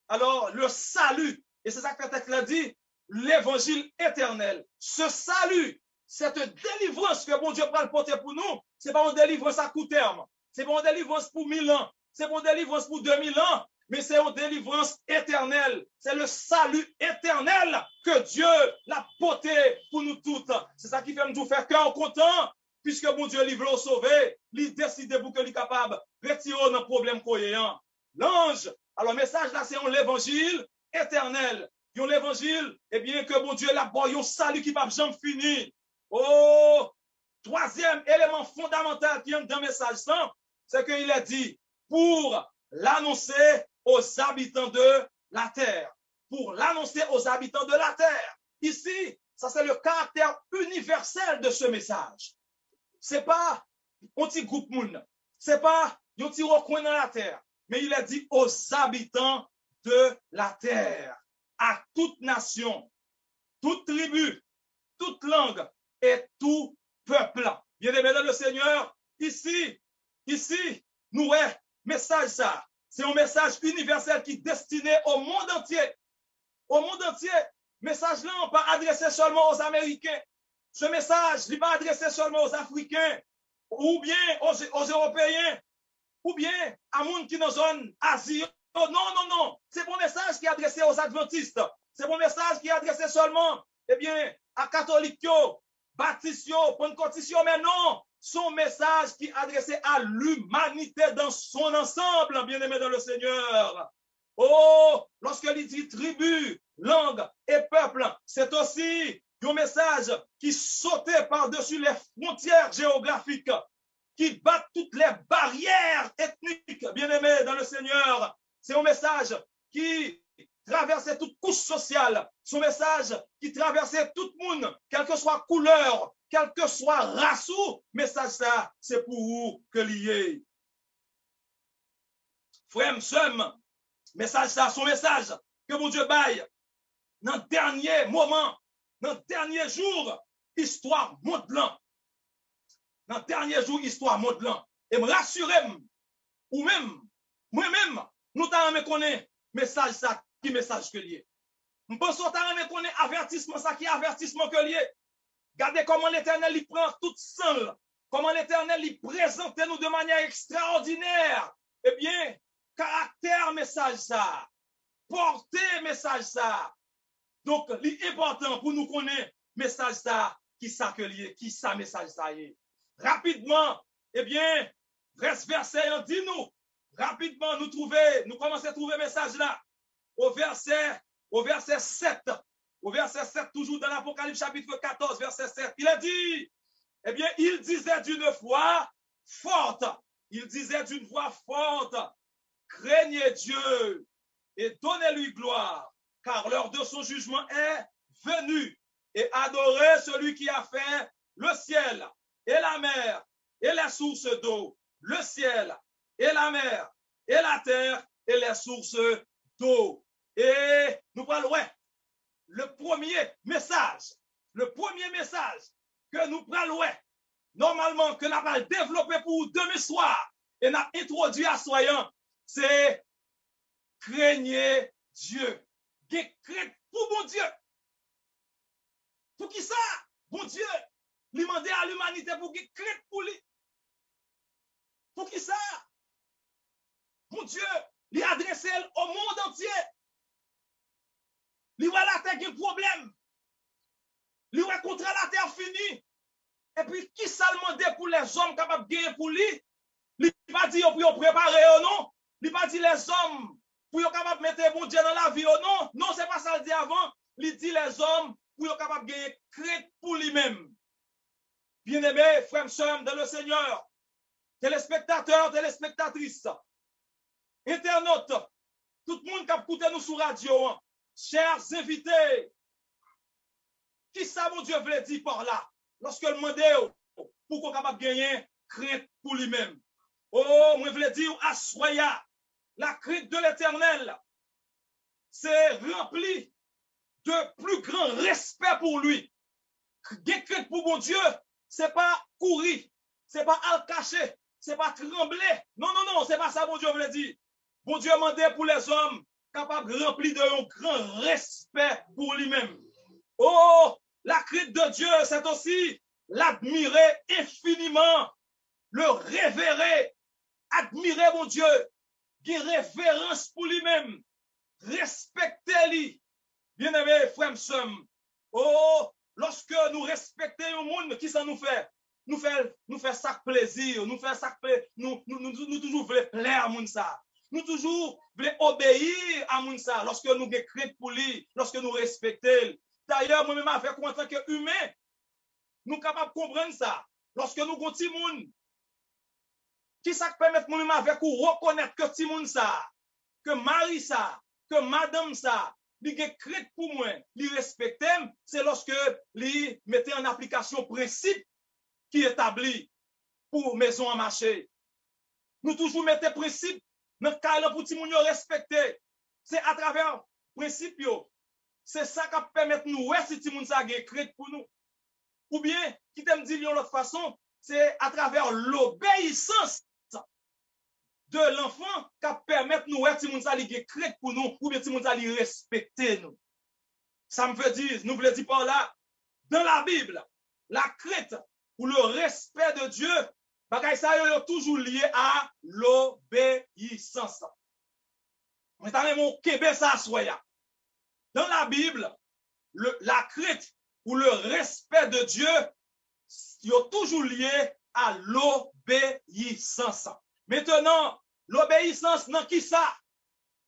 alors le salut. Et c'est ça que le texte l'a dit, l'évangile éternel. Ce salut, cette délivrance que bon Dieu va le porter pour nous, c'est pas une délivrance à court terme. C'est pas une délivrance pour 1000 ans. C'est pas une délivrance pour 2000 ans. Mais c'est une délivrance éternelle. C'est le salut éternel que Dieu l'a porté pour nous toutes. C'est ça qui fait nous faire cœur content, puisque mon Dieu lui veut sauver, il décide pour que lui capable de retirer nos problèmes qu'on y a. L'ange, alors le message là, c'est l'évangile éternel. L'évangile, eh bien que mon Dieu l'a bon, un salut qui va jamais finir. Oh, troisième élément fondamental qui est dans le message, c'est qu'il a dit pour l'annoncer aux habitants de la terre. Pour l'annoncer aux habitants de la terre. Ici, ça c'est le caractère universel de ce message. C'est pas un petit groupe moun, c'est pas un petit recoin dans la terre, mais il a dit aux habitants de la terre, à toute nation, toute tribu, toute langue et tout peuple. Bien-aimé dans le Seigneur, ici, nous, ouais, message ça, c'est un message universel qui est destiné au monde entier. Au monde entier. Message là, on pas adressé seulement aux Américains. Ce message n'est pas adressé seulement aux Africains, ou bien aux Européens, ou bien à monde qui est dans la zone Asie. Oh, non, non, non. C'est mon message qui est adressé aux adventistes. C'est mon message qui est adressé seulement, eh bien, à catholiques, baptistes, pentecôtistes, mais non. Son message qui est adressé à l'humanité dans son ensemble, bien-aimé dans le Seigneur. Oh, lorsque il dit tribu, langue et peuple, c'est aussi un message qui sautait par-dessus les frontières géographiques, qui bat toutes les barrières ethniques, bien-aimés dans le Seigneur. C'est un message qui traversait toute couche sociale. C'est un message qui traversait tout le monde, quelle que soit couleur, quelle que soit race. Message ça, c'est pour vous que lié. Frère, somme, message ça, son message que mon Dieu baille. Dans le dernier moment, dans le dernier jour, histoire modelant. Dans le dernier jour, histoire modelant. Et me rassurer, ou même, moi-même, nous t'avons connaître message ça, qui message que lié. Nous pensons t'avons connaître avertissement ça, qui avertissement que lié. Regardez comment l'Éternel y prend toute seule. Comment l'Éternel y présente nous de manière extraordinaire. Eh bien, caractère message ça. Porter message ça. Donc, l'important pour nous connaître message ça, qui ça que lié, qui ça message ça y est. Rapidement, eh bien, reste verset, on dit nous. Rapidement, nous commençons à trouver message là. Au verset 7. Au verset 7, toujours dans l'Apocalypse chapitre 14, verset 7. Il a dit, eh bien, il disait d'une voix forte. Il disait d'une voix forte, craignez Dieu et donnez-lui gloire, car l'heure de son jugement est venue, et adorez celui qui a fait le ciel et la mer et les sources d'eau, le ciel et la mer et la terre et les sources d'eau. Et nous parlons, ouais, le premier message que nous parlons, ouais, normalement, que nous avons développé pour demain soir et nous avons introduit à soyant, c'est craignez Dieu. Crainte pour mon Dieu. Pour qui ça? Bon Dieu, lui demander à l'humanité pour qu'il crête pour lui. Pour qui ça? Mon Dieu, lui adresser au monde entier. Lui voit la terre qui a un problème. Lui voit contre la terre finie. Et puis, qui ça demandé pour les hommes capables de gagner pour lui? Lui pas dit pour préparer, non? Lui pas dit les hommes pour être capable de mettre bon Dieu dans la vie, non? Non, c'est pas ça le dit avant. Il dit les hommes pour être capable de gagner crainte pour lui-même. Bien-aimés, frères et sœurs dans le Seigneur, téléspectateurs, téléspectatrices, internautes, tout le monde qui a écouté nous sur radio, chers invités, qui ça mon Dieu veut dire par là? Lorsque le monde pour qu'on capable de gagner crainte pour lui-même. Oh, moi je veux dire, assoya, la crainte de l'Éternel, c'est rempli de plus grand respect pour lui. Crainte pour mon Dieu, c'est pas courir, c'est pas al cacher, c'est pas trembler. Non, non, non, c'est pas ça, mon Dieu veut dire. Bon Dieu demandé pour les hommes capables de remplir d'un grand respect pour lui-même. Oh, la crainte de Dieu, c'est aussi l'admirer infiniment, le révérer, admirer mon Dieu, qui révérence pour lui-même, respecter lui. Bien-aimés, frères et sœurs, oh, lorsque nous respectons le monde, qui ça nous fait? Nous fait ça plaisir, nous toujours voulons plaire à moun ça. Nous toujours voulons obéir à moun ça lorsque nous crainte pour lui, lorsque nous respectons. D'ailleurs, moi-même, avec en tant qu'humain, nous sommes capables de comprendre ça. Lorsque nous avons petit monde, qui ça permet moi-même avec ou reconnaître que petit monde ça, que mari ça, que madame ça, li gen crainte pour moi, li respecte, c'est lorsque li mette en application principe qui établi pour maison à marché. Nous toujours mettons principe dans cas pour petit moun respecter. C'est à travers principe yo. C'est ça qui permet nous ouais si petit moun ça gen crainte pour nous. Ou bien qui t'aime dire de l'autre façon, c'est à travers l'obéissance de l'enfant qui permet nous si nous allons crête pour nous ou bien si nous allons respecter nous. Ça me veut dire, nous voulons dire par là, dans la Bible, la crête ou le respect de Dieu, bagay ça est toujours lié à l'obéissance. On est allé mon Québec ça soya. Dans la Bible, la crête ou le respect de Dieu, est toujours lié à l'obéissance. Maintenant, l'obéissance dans qui ça?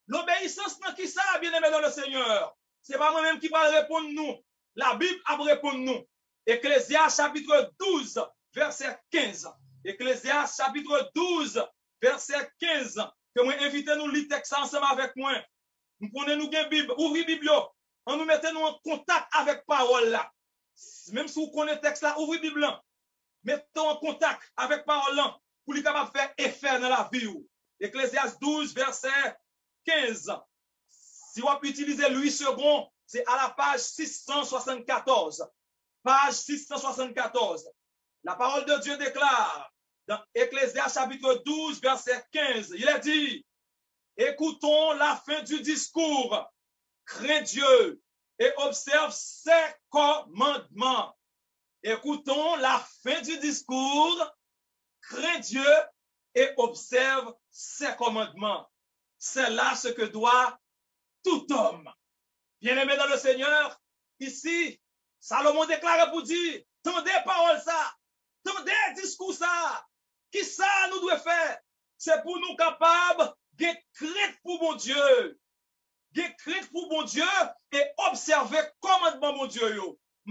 L'obéissance dans qui ça, bien-aimé dans le Seigneur? C'est pas moi-même qui va répondre nous. La Bible a répondre nous. Ecclésias chapitre 12, verset 15. Ecclésias chapitre 12, verset 15. Que moi invite nous lire texte ensemble avec moi. Nous prenons nous une Bible, ouvrez Bible, on nous mettez nous en contact avec parole là. Même si vous connaissez texte là, ouvrez Bible là. Mettons en contact avec parole là pour lui capable faire effet dans la vie. Ecclésias 12, verset 15. Si on peut utiliser Louis II, c'est à la page 674. Page 674. La parole de Dieu déclare dans Ecclésias chapitre 12, verset 15. Il est dit, écoutons la fin du discours, crains Dieu et observe ses commandements. Écoutons la fin du discours, crains Dieu et observe ses commandements. C'est là ce que doit tout homme. Bien-aimé dans le Seigneur, ici, Salomon déclare pour dire, tendez parole ça, tendez discours ça, qui ça nous doit faire? C'est pour nous capables de craindre pour mon Dieu, de craindre pour mon Dieu et observer commandement mon Dieu.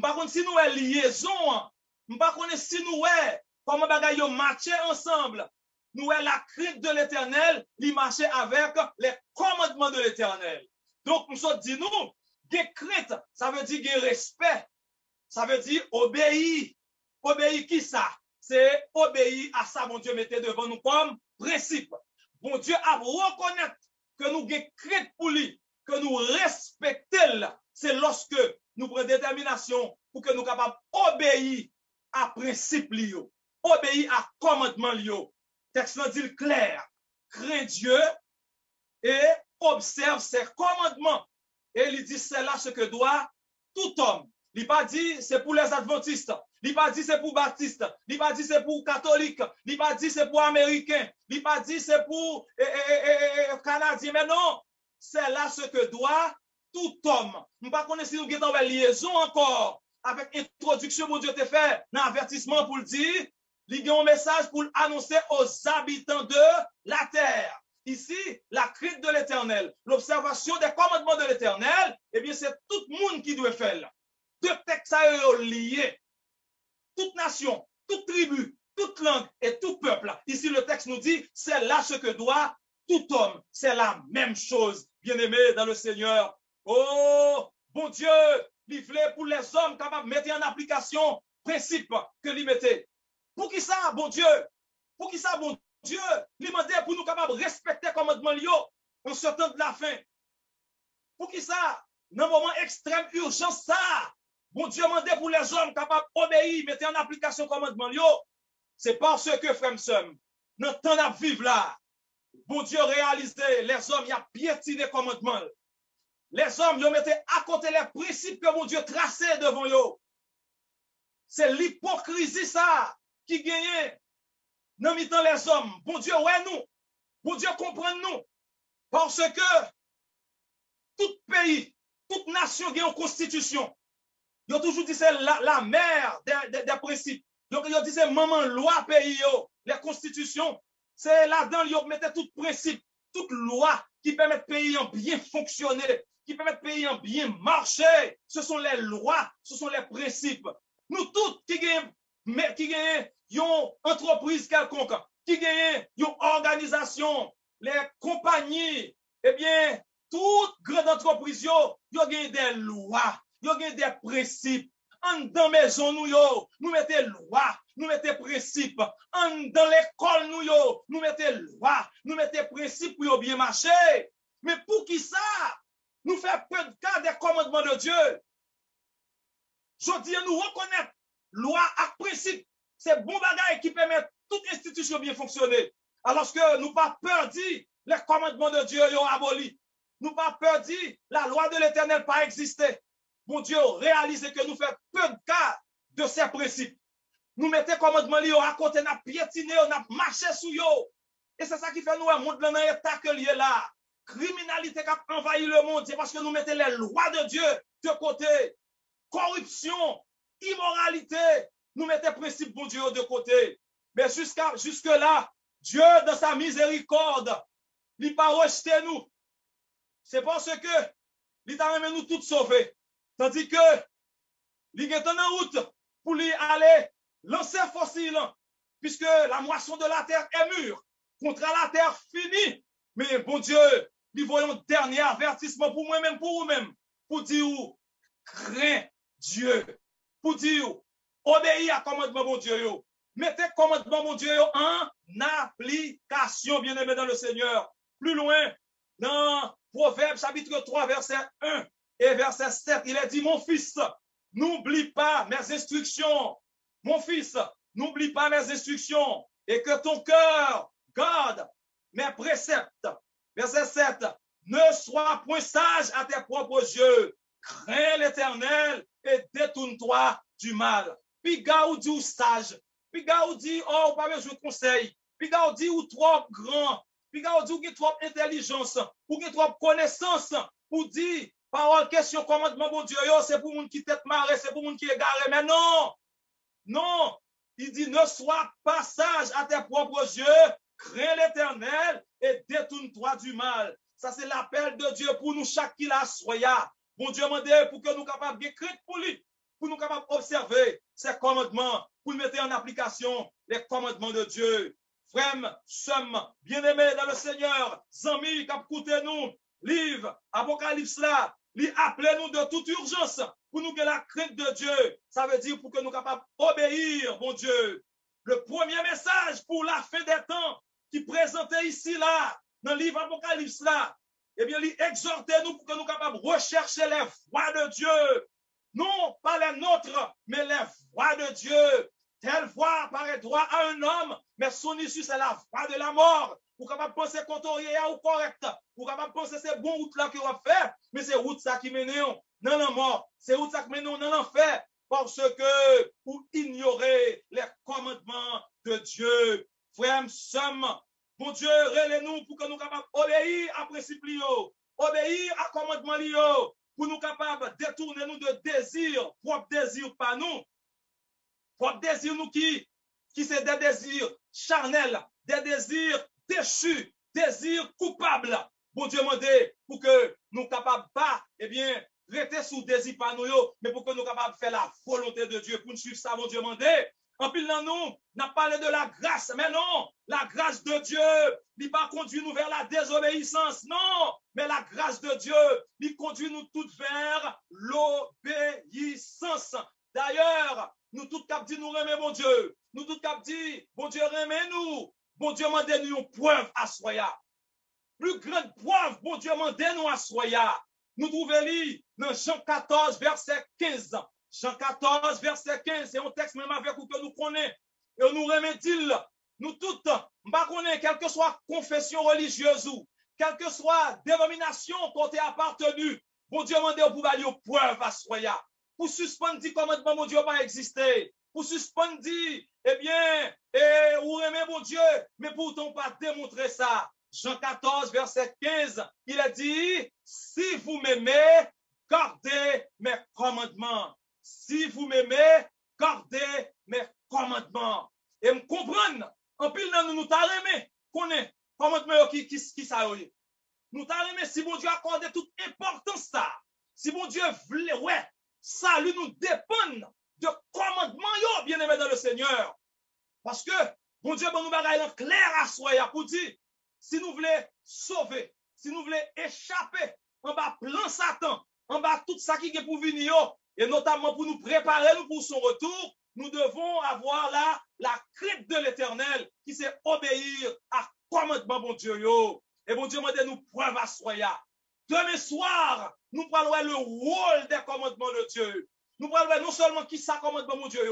Par contre, si nous avons liaison, par contre, si nous avons comment bagay yo marcher ensemble, nous avons la crainte de l'Éternel, il marcher avec les commandements de l'Éternel. Donc, nous sommes dit nous, des crainte, ça veut dire des respect, ça veut dire obéir. Obéir qui ça? C'est obéir à ça, mon Dieu, mettez devant nous comme principe. Bon Dieu a reconnaître que nous avons crainte pour lui, que nous respectons. C'est lorsque nous prenons détermination pour que nous soyons capables d'obéir à principe lié, obéir à commandement lié. Texte dit clair, crains Dieu et observe ses commandements. Et il dit c'est là ce que doit tout homme. Il n'a pas dit c'est pour les adventistes, il n'a pas dit c'est pour baptistes, il n'a pas dit c'est pour catholiques, il n'a pas dit c'est pour américains, il n'a pas dit c'est pour canadiens, mais non, c'est là ce que doit tout homme. Je ne sais pas si nous avons une liaison encore avec l'introduction que Dieu t'a fait, un avertissement pour le dire, il y a un message pour annoncer aux habitants de la terre. Ici, la crainte de l'Éternel, l'observation des commandements de l'Éternel, eh bien, c'est tout le monde qui doit faire. Deux textes liés. Toute nation, toute tribu, toute langue et tout peuple. Ici, le texte nous dit, c'est là ce que doit tout homme. C'est la même chose, bien-aimé dans le Seigneur. Oh, bon Dieu, livré pour les hommes capables de mettre en application principe que lui mettait. Pour qui ça, bon Dieu? Pour qui ça, bon Dieu? Lui demandait pour nous capables de respecter le commandement en ce temps de la fin. Pour qui ça? Dans un moment extrême urgence, ça. Bon Dieu demandait pour les hommes capables d'obéir, mettre en application le commandement. C'est parce que, frère, dans le temps de vivre là, bon Dieu réalisé, les hommes, il a piétiné le commandement. Les hommes, ils mettaient à côté les principes que mon Dieu traçait devant eux. C'est l'hypocrisie, ça, qui gagnait. Dans mi-temps, les hommes, bon Dieu, ouais, nous. Bon Dieu, comprend nous. Parce que tout pays, toute nation a une constitution. Ils ont toujours dit c'est la mère des principes. Donc, ils ont dit c'est maman loi pays, les constitutions. C'est là-dedans, ils ont mis tout principe, toute loi qui permet le pays en bien fonctionner, qui permet le pays en bien marcher. Ce sont les lois, ce sont les principes. Nous tous qui gagnent une entreprise quelconque, qui gagnent une organisation, les compagnies, eh bien, toute grande entreprise, ils ont des lois. Il y a des principes. En dans la maison, nous mettons loi, nous mettons principes. En dans l'école, nous mettons loi, nous mettons principes pour bien marcher. Mais pour qui ça? Nous faisons peu de cas des commandements de Dieu. Je dis à nous reconnaître loi et principe. C'est bon bagage qui permet toute institution bien fonctionner. Alors que nous pas perdu les commandements de Dieu ont aboli. Nous pas perdu la loi de l'Éternel pas existé. Bon Dieu réalise que nous faisons peu de cas de ces principes. Nous mettons commandement li à côté, nous piétiner, nous marcher sous yo. Et c'est ça qui fait nous un monde dans l'état que lié là. Criminalité qui a envahi le monde, c'est parce que nous mettons les lois de Dieu de côté. Corruption, immoralité, nous mettons principe bon Dieu de côté. Mais jusque là, Dieu dans sa miséricorde, il n'a pas rejeté nous. C'est parce que il t'a remis nous tous sauvés. Tandis que il est en route pour lui aller lancer fossile, puisque la moisson de la terre est mûre, contre la terre finie. Mais bon Dieu, nous voyons dernier avertissement pour moi-même, pour vous-même, pour dire, crains Dieu, pour dire, obéis à commandement bon Dieu. Mettez commandement bon Dieu en application, bien-aimé dans le Seigneur. Plus loin, dans Proverbe chapitre 3, verset 1 et verset 7, il est dit, mon fils, n'oublie pas mes instructions. Mon fils, n'oublie pas mes instructions et que ton cœur garde mes préceptes. Verset 7, ne sois point sage à tes propres yeux. Crains l'Éternel et détourne-toi du mal. Puis gars ou dit ou sage. Puis gars ou dit, oh, pas besoin de conseil. Puis gars ou dit ou trop grand. Puis gars ou dit ou qui trop intelligence. Ou qui trop connaissance. Ou dit, parole, question, commandement, bon Dieu, c'est pour moun qui tête marée, c'est pour moun qui est garé. Mais non, non, il dit, ne sois pas sage à tes propres yeux, crains l'Éternel et détourne-toi du mal. Ça, c'est l'appel de Dieu pour nous, chaque qui la soya. Bon Dieu m'a dit pour que nous capables de craindre pour lui, pour nous capables d'observer ses commandements, pour mettre en application les commandements de Dieu. Frères, sommes bien-aimés dans le Seigneur, amis, qui écoutez nous, livre, Apocalypse là, lui appelez-nous de toute urgence pour nous que la crainte de Dieu. Ça veut dire pour que nous capables d'obéir, bon Dieu. Le premier message pour la fin des temps qui présentait ici là, dans le livre Apocalypse là, eh bien, il exhortait nous pour que nous capables de rechercher les voies de Dieu. Non pas les nôtres, mais les voies de Dieu. Telle voie paraît droit à un homme, mais son issue, c'est la voie de la mort. Pour capable penser qu'on ou correct. Pour capable penser c'est bon route là que va faire, mais c'est route ça qui mène dans la mort. C'est route ça qui mène dans l'enfer. Parce que pour ignorer les commandements de Dieu. Frères, sommes, bon Dieu, relève-nous pour que nous capables d'obéir à principe, obéir à commandement, pour nous capables de détourner nous de désirs, propre désir par nous. Propre désir nous qui c'est des désirs charnels, des désirs déchus, désirs coupables. Bon Dieu m'a dit pour que nous capables pas, eh bien, rester sous désir par nous, mais pour que nous capables de faire la volonté de Dieu, pour nous suivre ça, mon Dieu m'a dit. En pile dans nous, n'a parlé de la grâce, mais non, la grâce de Dieu, il pas conduit nous vers la désobéissance, non, mais la grâce de Dieu, il conduit nous toutes vers l'obéissance. D'ailleurs, nous tous cap dit nous remet mon Dieu, nous tous cap dit, bon Dieu remet nous, bon Dieu m'a donné une preuve à soya. Plus grande preuve, bon Dieu m'a donné nous à soya. Nous trouvons dans Jean 14, verset 15. Jean 14, verset 15, c'est un texte même avec vous que nous connaissons. Et nous remet-il, nous toutes, pas connaît, quelle que soit confession religieuse ou, quelle que soit dénomination qu'on t'ait appartenu, bon Dieu m'a donné pour aller aux preuves à soya. Pour suspendre dit commandement, mon Dieu pas existé. Pour suspendre dit, eh bien, ou remet mon Dieu, mais pourtant pas démontrer ça. Jean 14, verset 15, il a dit, si vous m'aimez, gardez mes commandements. Si vous m'aimez, gardez mes commandements. Et me comprendre, en pile nous t'a aimé, connaît commandement qui ça y est. Nous t'a aimé si bon Dieu accorde toute importance ça. Si bon Dieu voulait, ouais, ça lui nous dépend de commandement bien aimé dans le Seigneur. Parce que bon Dieu bon nous bagaille clair à soi pour dire si nous voulons sauver, si nous voulons échapper en bas plan Satan, en bas tout ça qui est pour venir, et notamment pour nous préparer pour son retour, nous devons avoir là la crainte de l'Éternel qui c'est obéir à commandement bon Dieu. Et bon Dieu m'a dit nous preuve à soya. Demain soir, nous parlons le rôle des commandements de Dieu. Nous parlons non seulement qui ça commandement mon Dieu,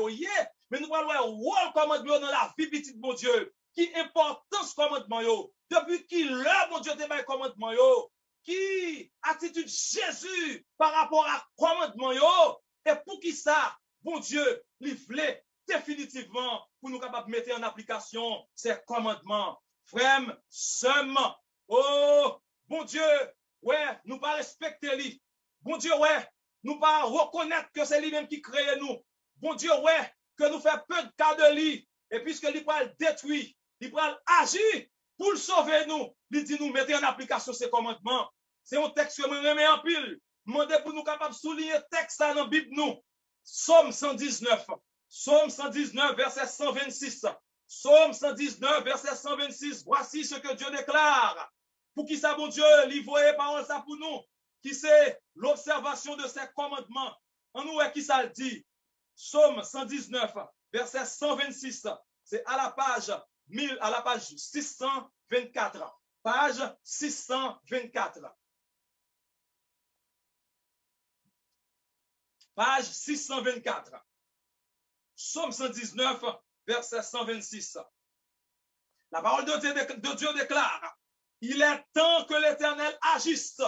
mais nous parlons le rôle commandement dans la vie petite mon Dieu. qui importance commandement yo, depuis qui l'heure, mon Dieu, te bail commandement yo, qui attitude Jésus par rapport à commandement yo, et pour qui ça, bon Dieu, il voulait définitivement pour nous capables de mettre en application ces commandements. Frère, seulement, oh, bon Dieu, ouais, nous pas respecter lui. Bon Dieu, ouais, nous pas reconnaître que c'est lui-même qui crée nous. Bon Dieu, ouais, que nous fait peu de cas de lui. Et puisque lui va le détruire, il va agir pour le sauver nous. Il dit nous mettez en application ces commandements. C'est un texte que je remets en pile. Demandez pour nous capables de souligner le texte dans la Bible nous. Psaume 119. Psaume 119, verset 126. Psaume 119, verset 126. Voici ce que Dieu déclare. Pour qui ça, bon Dieu, livrer parole ça pour nous. Qui c'est l'observation de ces commandements. En nous, qui ça le dit. Psaume 119, verset 126. C'est à la page 624. Page 624. Page 624. Psaume 119, verset 126. La parole de Dieu déclare, il est temps que l'Éternel agisse.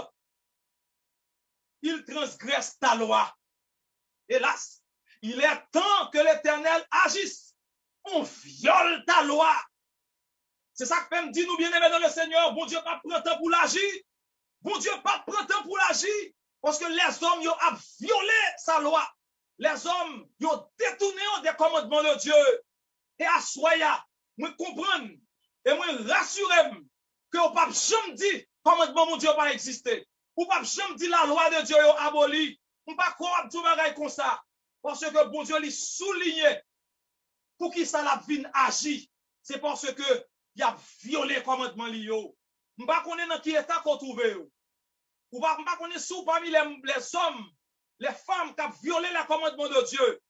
Il transgresse ta loi. Hélas, il est temps que l'Éternel agisse. On viole ta loi. C'est ça que même dit nous bien-aimés dans le Seigneur. Bon Dieu, pas prendre temps pour l'agir. Bon Dieu, pas prendre temps pour l'agir. Parce que les hommes, ils ont violé sa loi. Les hommes, ils ont détourné des commandements de Dieu. Et à soya, moi comprendre et moi rassurer que au pape jamais dit commandement mon Dieu pas existé. Ou pape jamais dit la loi de Dieu est abolie. On pas croire tout bagaille comme ça. Parce que bon Dieu lui souligné pour qui ça la vine agit. C'est parce que il a violé commandement lio. On pas connaître dans qui état qu'on trouve. Ou pas connaître sous parmi les hommes, les femmes qui ont violé les commandements de Dieu.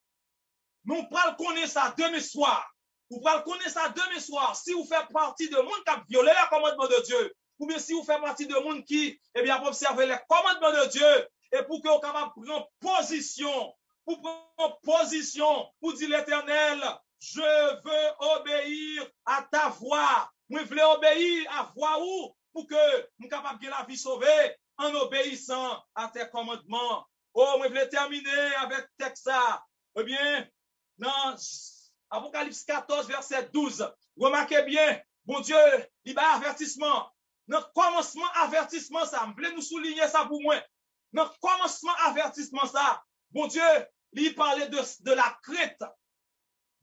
Mais on peut connaître ça demain soir. Vous pouvez connaître ça demain soir. Si vous faites partie de monde qui a violé les commandements de Dieu, ou bien si vous faites partie de monde qui, eh bien, observer les commandements de Dieu, et pour que vous capable prendre position, pour dire l'Éternel, je veux obéir à ta voix. Moi, je veux obéir à voix où, pour que nous capable de la vie sauvée en obéissant à tes commandements. Oh, moi, je veux terminer avec texte ça. Eh bien, dans Apocalypse 14, verset 12. Remarquez bien, bon Dieu, il y a avertissement. Dans le commencement avertissement, ça, je voulais nous souligner ça pour moi. Dans le commencement avertissement, ça, bon Dieu, il parlait de la crête.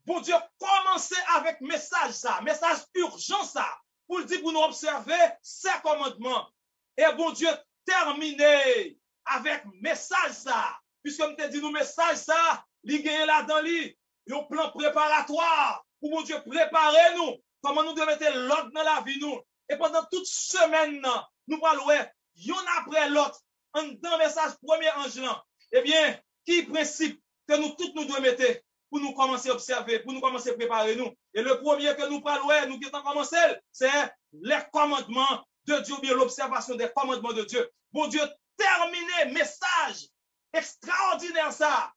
Bon Dieu, commencez avec message ça, message urgent ça, pour le dire pour nous observer ces commandements. Et bon Dieu, terminer avec message ça, puisque je te dit nous message ça, il gagne là-dedans lui. Un plan préparatoire pour mon Dieu préparer nous, comment nous devons mettre l'ordre dans la vie nous. Et pendant toute semaine, nous parlons, y'en après l'autre, en dans le message premier ange là. Eh bien, qui principe que nous tous nous devons mettre pour nous commencer à observer, pour nous commencer à préparer nous. Et le premier que nous parlons, nous qui avons commencé, c'est les commandements de Dieu, bien l'observation des commandements de Dieu. Bon Dieu, terminer message extraordinaire ça,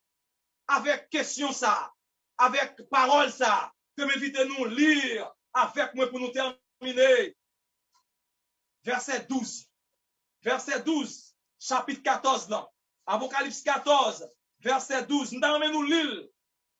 avec question ça. Avec parole ça, que m'invitez-nous lire avec moi pour nous terminer. Verset 12. Verset 12, chapitre 14 là. Apocalypse 14, verset 12. Nous lire.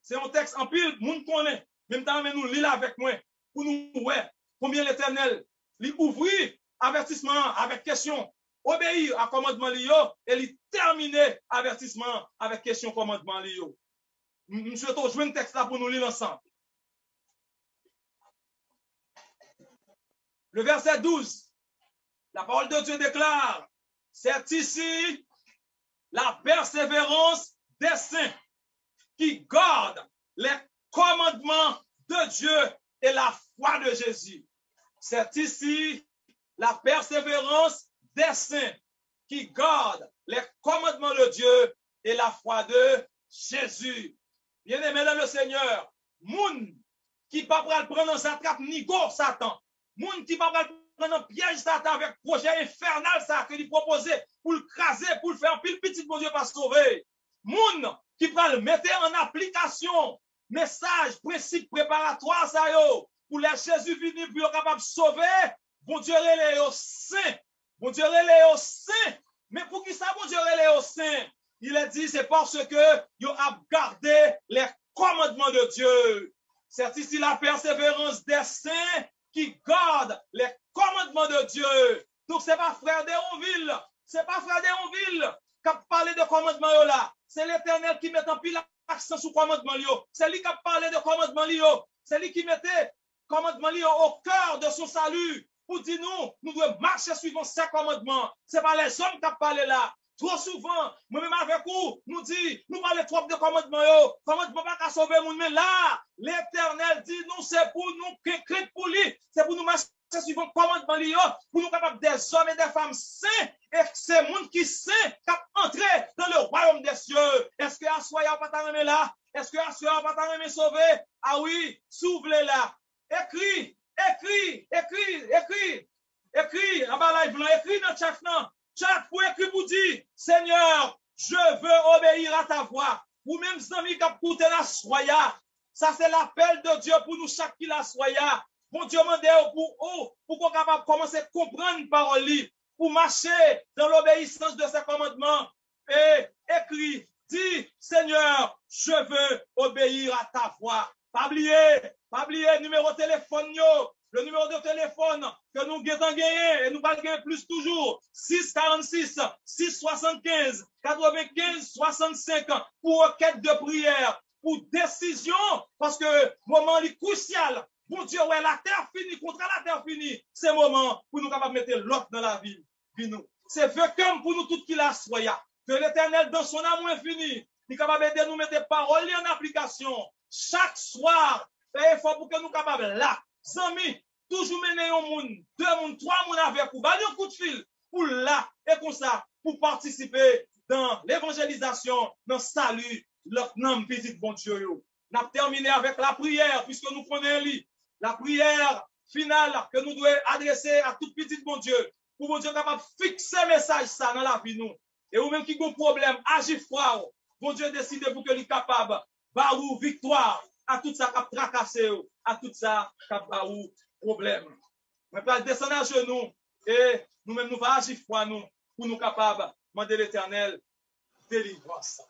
C'est un texte en pile, moun connaît. Même temps nous lire avec moi pour nous ouais combien l'Éternel lui ouvrir avertissement avec question. Obéir à commandement lio et lui terminer avertissement avec question commandement lio. Nous souhaitons jouer un texte là pour nous lire ensemble. Le verset 12, la parole de Dieu déclare, c'est ici la persévérance des saints qui gardent les commandements de Dieu et la foi de Jésus. C'est ici la persévérance des saints qui gardent les commandements de Dieu et la foi de Jésus. Bien-aimé dans le Seigneur, moun qui pas prendre dans sa trappe ni go Satan, moun qui pas prendre un piège Satan avec projet infernal ça que lui proposer pour le craser, pour le faire pile petit bon Dieu pas sauver. Moun qui va le mettre en application message, principe préparatoire ça yo, pour les Jésus venir pour être capable de sauver, bon Dieu relève au saint. Bon Dieu relève au saint. Mais pour qui ça, bon Dieu relève au saint? Il a dit, c'est parce que ils ont gardé les commandements de Dieu. C'est ici la persévérance des saints qui gardent les commandements de Dieu. Donc, ce n'est pas frère d'Héronville, c'est pas frère d'Héronville qui a parlé de commandements là. C'est l'Éternel qui met en pile l'accent sur commandement là. C'est lui qui a parlé de commandement là. C'est lui qui mettait commandement là au cœur de son salut. Pour dire nous devons marcher suivant ces commandements. Ce n'est pas les hommes qui ont parlé là. Trop souvent, moi-même avec vous, nous dit, nous parlons trop de commandements, commandements pas qu'à sauver monde, mais là, l'Éternel dit, nous, c'est pour nous créer pour lui, c'est pour nous marcher suivant commandements, pour nous capables des hommes et des femmes saints, et c'est monde qui saint, qui entrer dans le royaume des cieux. Est-ce que Assoya pas t'en là? Est-ce que Assoya pas t'en sauver? Ah oui, s'ouvre là. Écris, en bas live, écris dans le chat, Chaque fois que vous dites, Seigneur, je veux obéir à ta voix. Ou même amis qui ont écouté la soya. Ça, c'est l'appel de Dieu pour nous, chaque qui la soya. Bon Dieu m'a dit pour qu'on capable de commencer à comprendre une parole, pour marcher dans l'obéissance de ses commandements. Et écrit, dis, Seigneur, je veux obéir à ta voix. Pas oublier, numéro de téléphone, le numéro de téléphone que nous avons gagné, et nous allons gagner plus toujours, 646 675 95 65 pour requête de prière, pour décision, parce que moment est crucial. Bon Dieu, ouais, la terre finie, contre la terre finie, c'est le moment pour nous capables de mettre l'autre dans la vie. C'est fait comme pour nous tous qui la soya. Que l'Éternel, dans son amour infini, est capable de nous mettre des paroles en application chaque soir. Il faut pour que nous capables là. Amis, toujours mener un monde, 2 monde, 3 monde avec vous. Bali un coup de fil pour là et comme ça, pour participer dans l'évangélisation, dans le salut, notre nom petit bon Dieu. Nous avons terminé avec la prière, puisque nous prenons un lit. La prière finale que nous devons adresser à tout petit bon Dieu. Pour bon Dieu capable de fixer le message ça dans la vie nous. Et ou même qui ont un problème, agir froid. Bon Dieu décide pour que lui capable de victoire à tout ça qui a tracassé, à tout ça qui a problème. On va descendre à genoux et nous-mêmes nous allons agir froid nous pour nous capables de demander l'Éternel délivrance.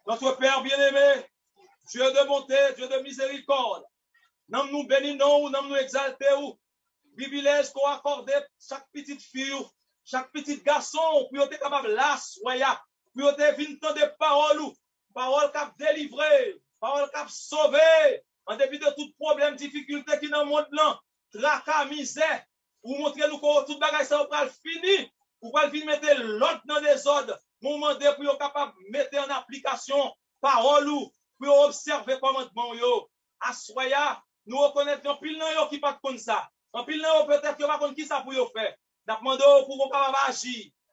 Notre Père bien-aimé, Dieu de bonté, Dieu de miséricorde, nous bénissons, nous exaltons, privilège qu'on accorde chaque petite fille, chaque petit garçon, pour être capable de la soya, pour être venir de paroles qui ont délivré, paroles qui ont sauvé, en dépit de tout problème, difficulté qui dans le monde là, tracas, misère, pour montrer nous que tout bagage ça va finir, pour venir mettre l'autre dans les ordres, pour demander pour être capable de mettre en application paroles pour observer commandement yo. À soya, nous reconnaissons pile nan qui pas comme ça. En pile nan peut-être que pas comme qui ça pour yo faire. N'a demandé pour qu'on capable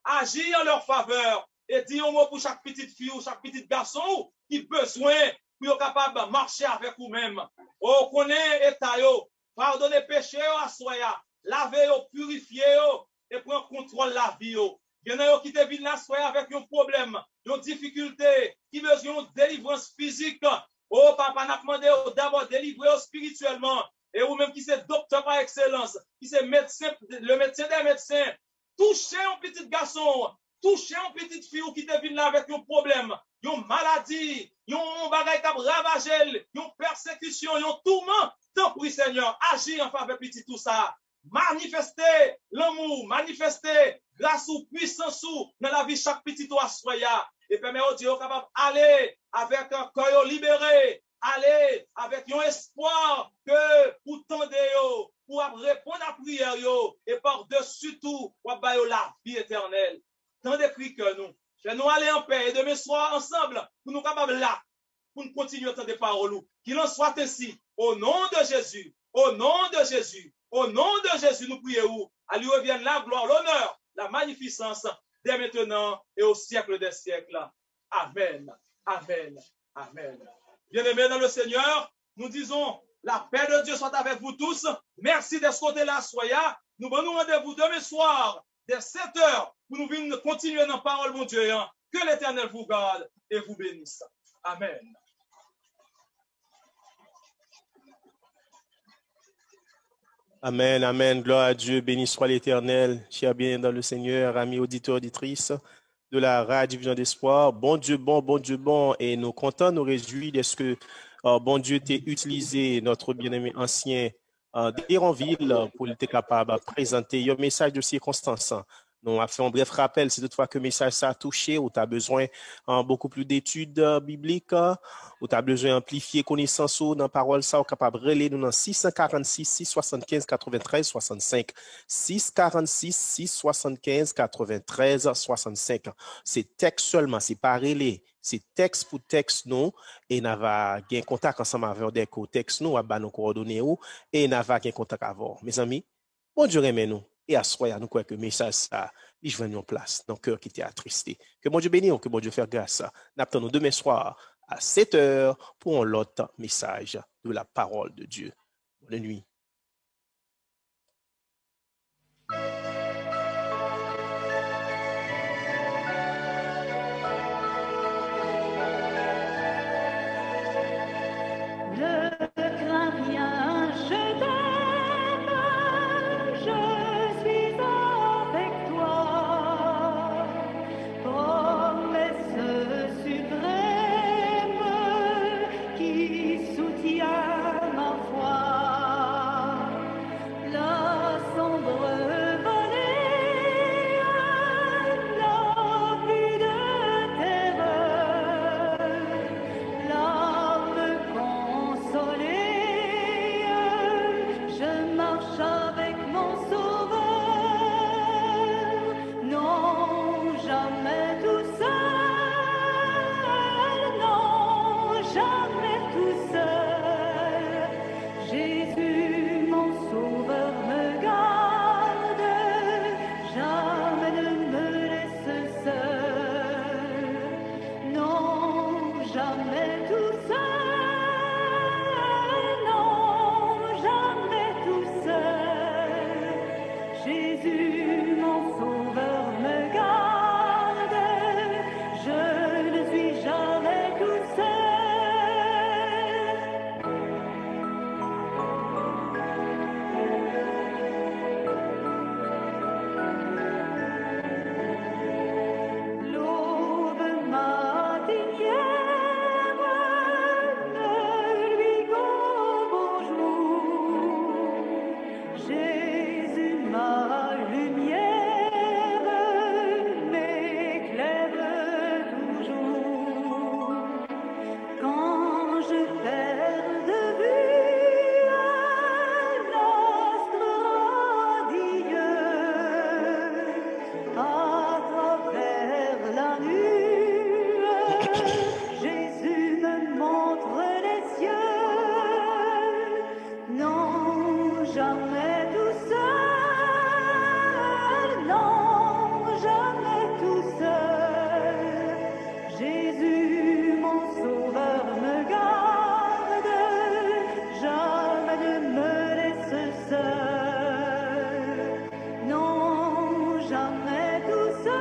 agir en leur faveur et dire un mot pour chaque petite fille ou chaque petit garçon qui besoin pour être capable de marcher avec vous-même. On connaît état yo, pardonner péché à soya, laver yo, purifier yo et prendre contrôle la vie yo. Il y en a qui te viennent la soirée avec un problème, une difficulté, qui besoin de délivrance physique. Oh, papa n'a demandé d'abord délivrer spirituellement. Et ou même qui c'est docteur par excellence, qui c'est médecin, le médecin des médecins. Touchez un petit garçon, touchez une petite fille qui te vient là avec un problème, une maladie, un bagage qui a ravagé, une persécution, un tourment. Tant pis, Seigneur, agis en faveur de petit tout ça. Manifester l'amour, manifester grâce ou puissance dans la vie chaque petit soya et permettre au Dieu capable d'aller avec un cœur libéré, aller avec un espoir que pour tendre pour répondre à la prière et par-dessus tout pour avoir la vie éternelle. Tant de cris que nous. Nous aller en paix et demain soir ensemble pour nous capables là pour nous continuer à entendre des paroles. Qu'il en soit ainsi au nom de Jésus, au nom de Jésus. Au nom de Jésus, nous prions. À lui revienne la gloire, l'honneur, la magnificence, dès maintenant et au siècle des siècles. Amen. Amen. Amen. Bien-aimés dans le Seigneur, nous disons, la paix de Dieu soit avec vous tous. Merci d'être côté là, soya. Nous allons rendez-vous demain soir, dès 7 heures, pour nous venir continuer dans la parole, mon Dieu. Que l'Éternel vous garde et vous bénisse. Amen. Amen, amen. Gloire à Dieu. Béni soit l'Éternel. Cher bien dans le Seigneur, amis auditeurs, auditrices de la Radio Vision d'Espoir. Bon Dieu, bon, bon Dieu, bon. Et nous comptons, nous réjouis de ce que bon Dieu t'ait utilisé, notre bien-aimé ancien d'Héronville, pour être capable de présenter un message de circonstance. Nous avons fait un bref rappel, si toutefois que le message ça a touché, ou tu as besoin beaucoup plus d'études bibliques, ou tu as besoin d'amplifier connaissance dans la parole, ça, ou capable de relayer nous dans 646 675 93 65. 646 675 93 65. C'est texte seulement, c'est pas relais. C'est texte pour texte nous, et nous avons un contact ensemble avec des textes nous, avec nos coordonnées, et nous avons un contact avec. Mes amis, bon Dieu remet nous. Et à soi, nous croyons que le message, ça, il joue en place dans le cœur qui était attristé. Que mon Dieu bénisse, que mon Dieu fasse grâce. Nous attendons demain soir à 7 heures pour un autre message de la parole de Dieu. Bonne nuit. Ne crains rien, je t'aime, je suis avec toi. Promesse suprême qui soutient ma foi. La sombre vallée n'a plus de terreur. L'âme consolée, je marche avec mon Sauveur. Non, jamais tout seul, non, jamais tout seul. Jésus, mon Sauveur, me garde, jamais ne me laisse seul. Non, jamais tout seul, non, jamais tout seul. Jésus, mon Sauveur, me garde, je ne suis jamais tout seul. L'aube matinière ne lui qu'au beau jour. Jésus, ma lumière, m'éclaire toujours. Quand je perds de vue l'astre radieux, à travers la nuit, Jésus me montre les cieux. Non, jamais tout seul, non, jamais tout seul. Jésus, mon Sauveur, me garde, jamais ne me laisse seul. Non, jamais tout seul,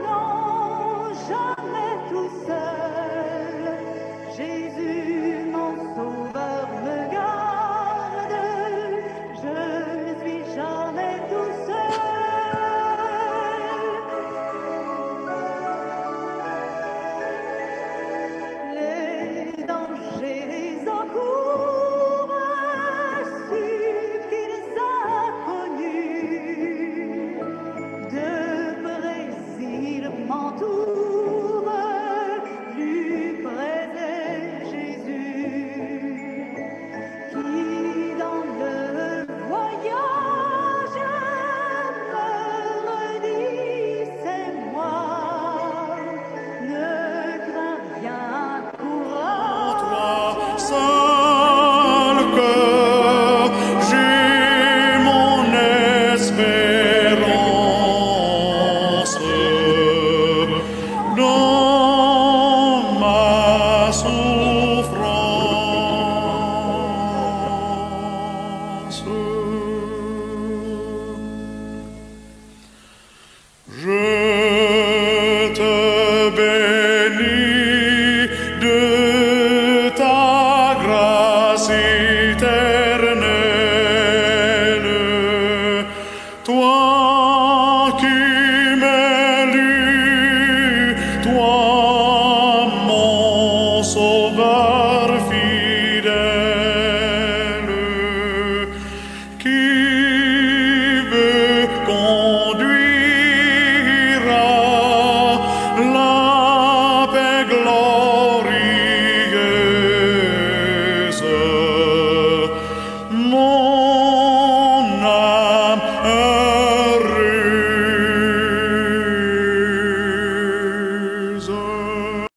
non, jamais tout seul. Jésus, mon Sauveur, me garde, je ne suis jamais tout seul. Les dangers encourent, subtils inconnus, de Brésil m'entourent, plus près est Jésus, qui dans le voyage me redit c'est moi. Ne crains rien, courage. Seul que j'ai mon espérance dans ma souffrance.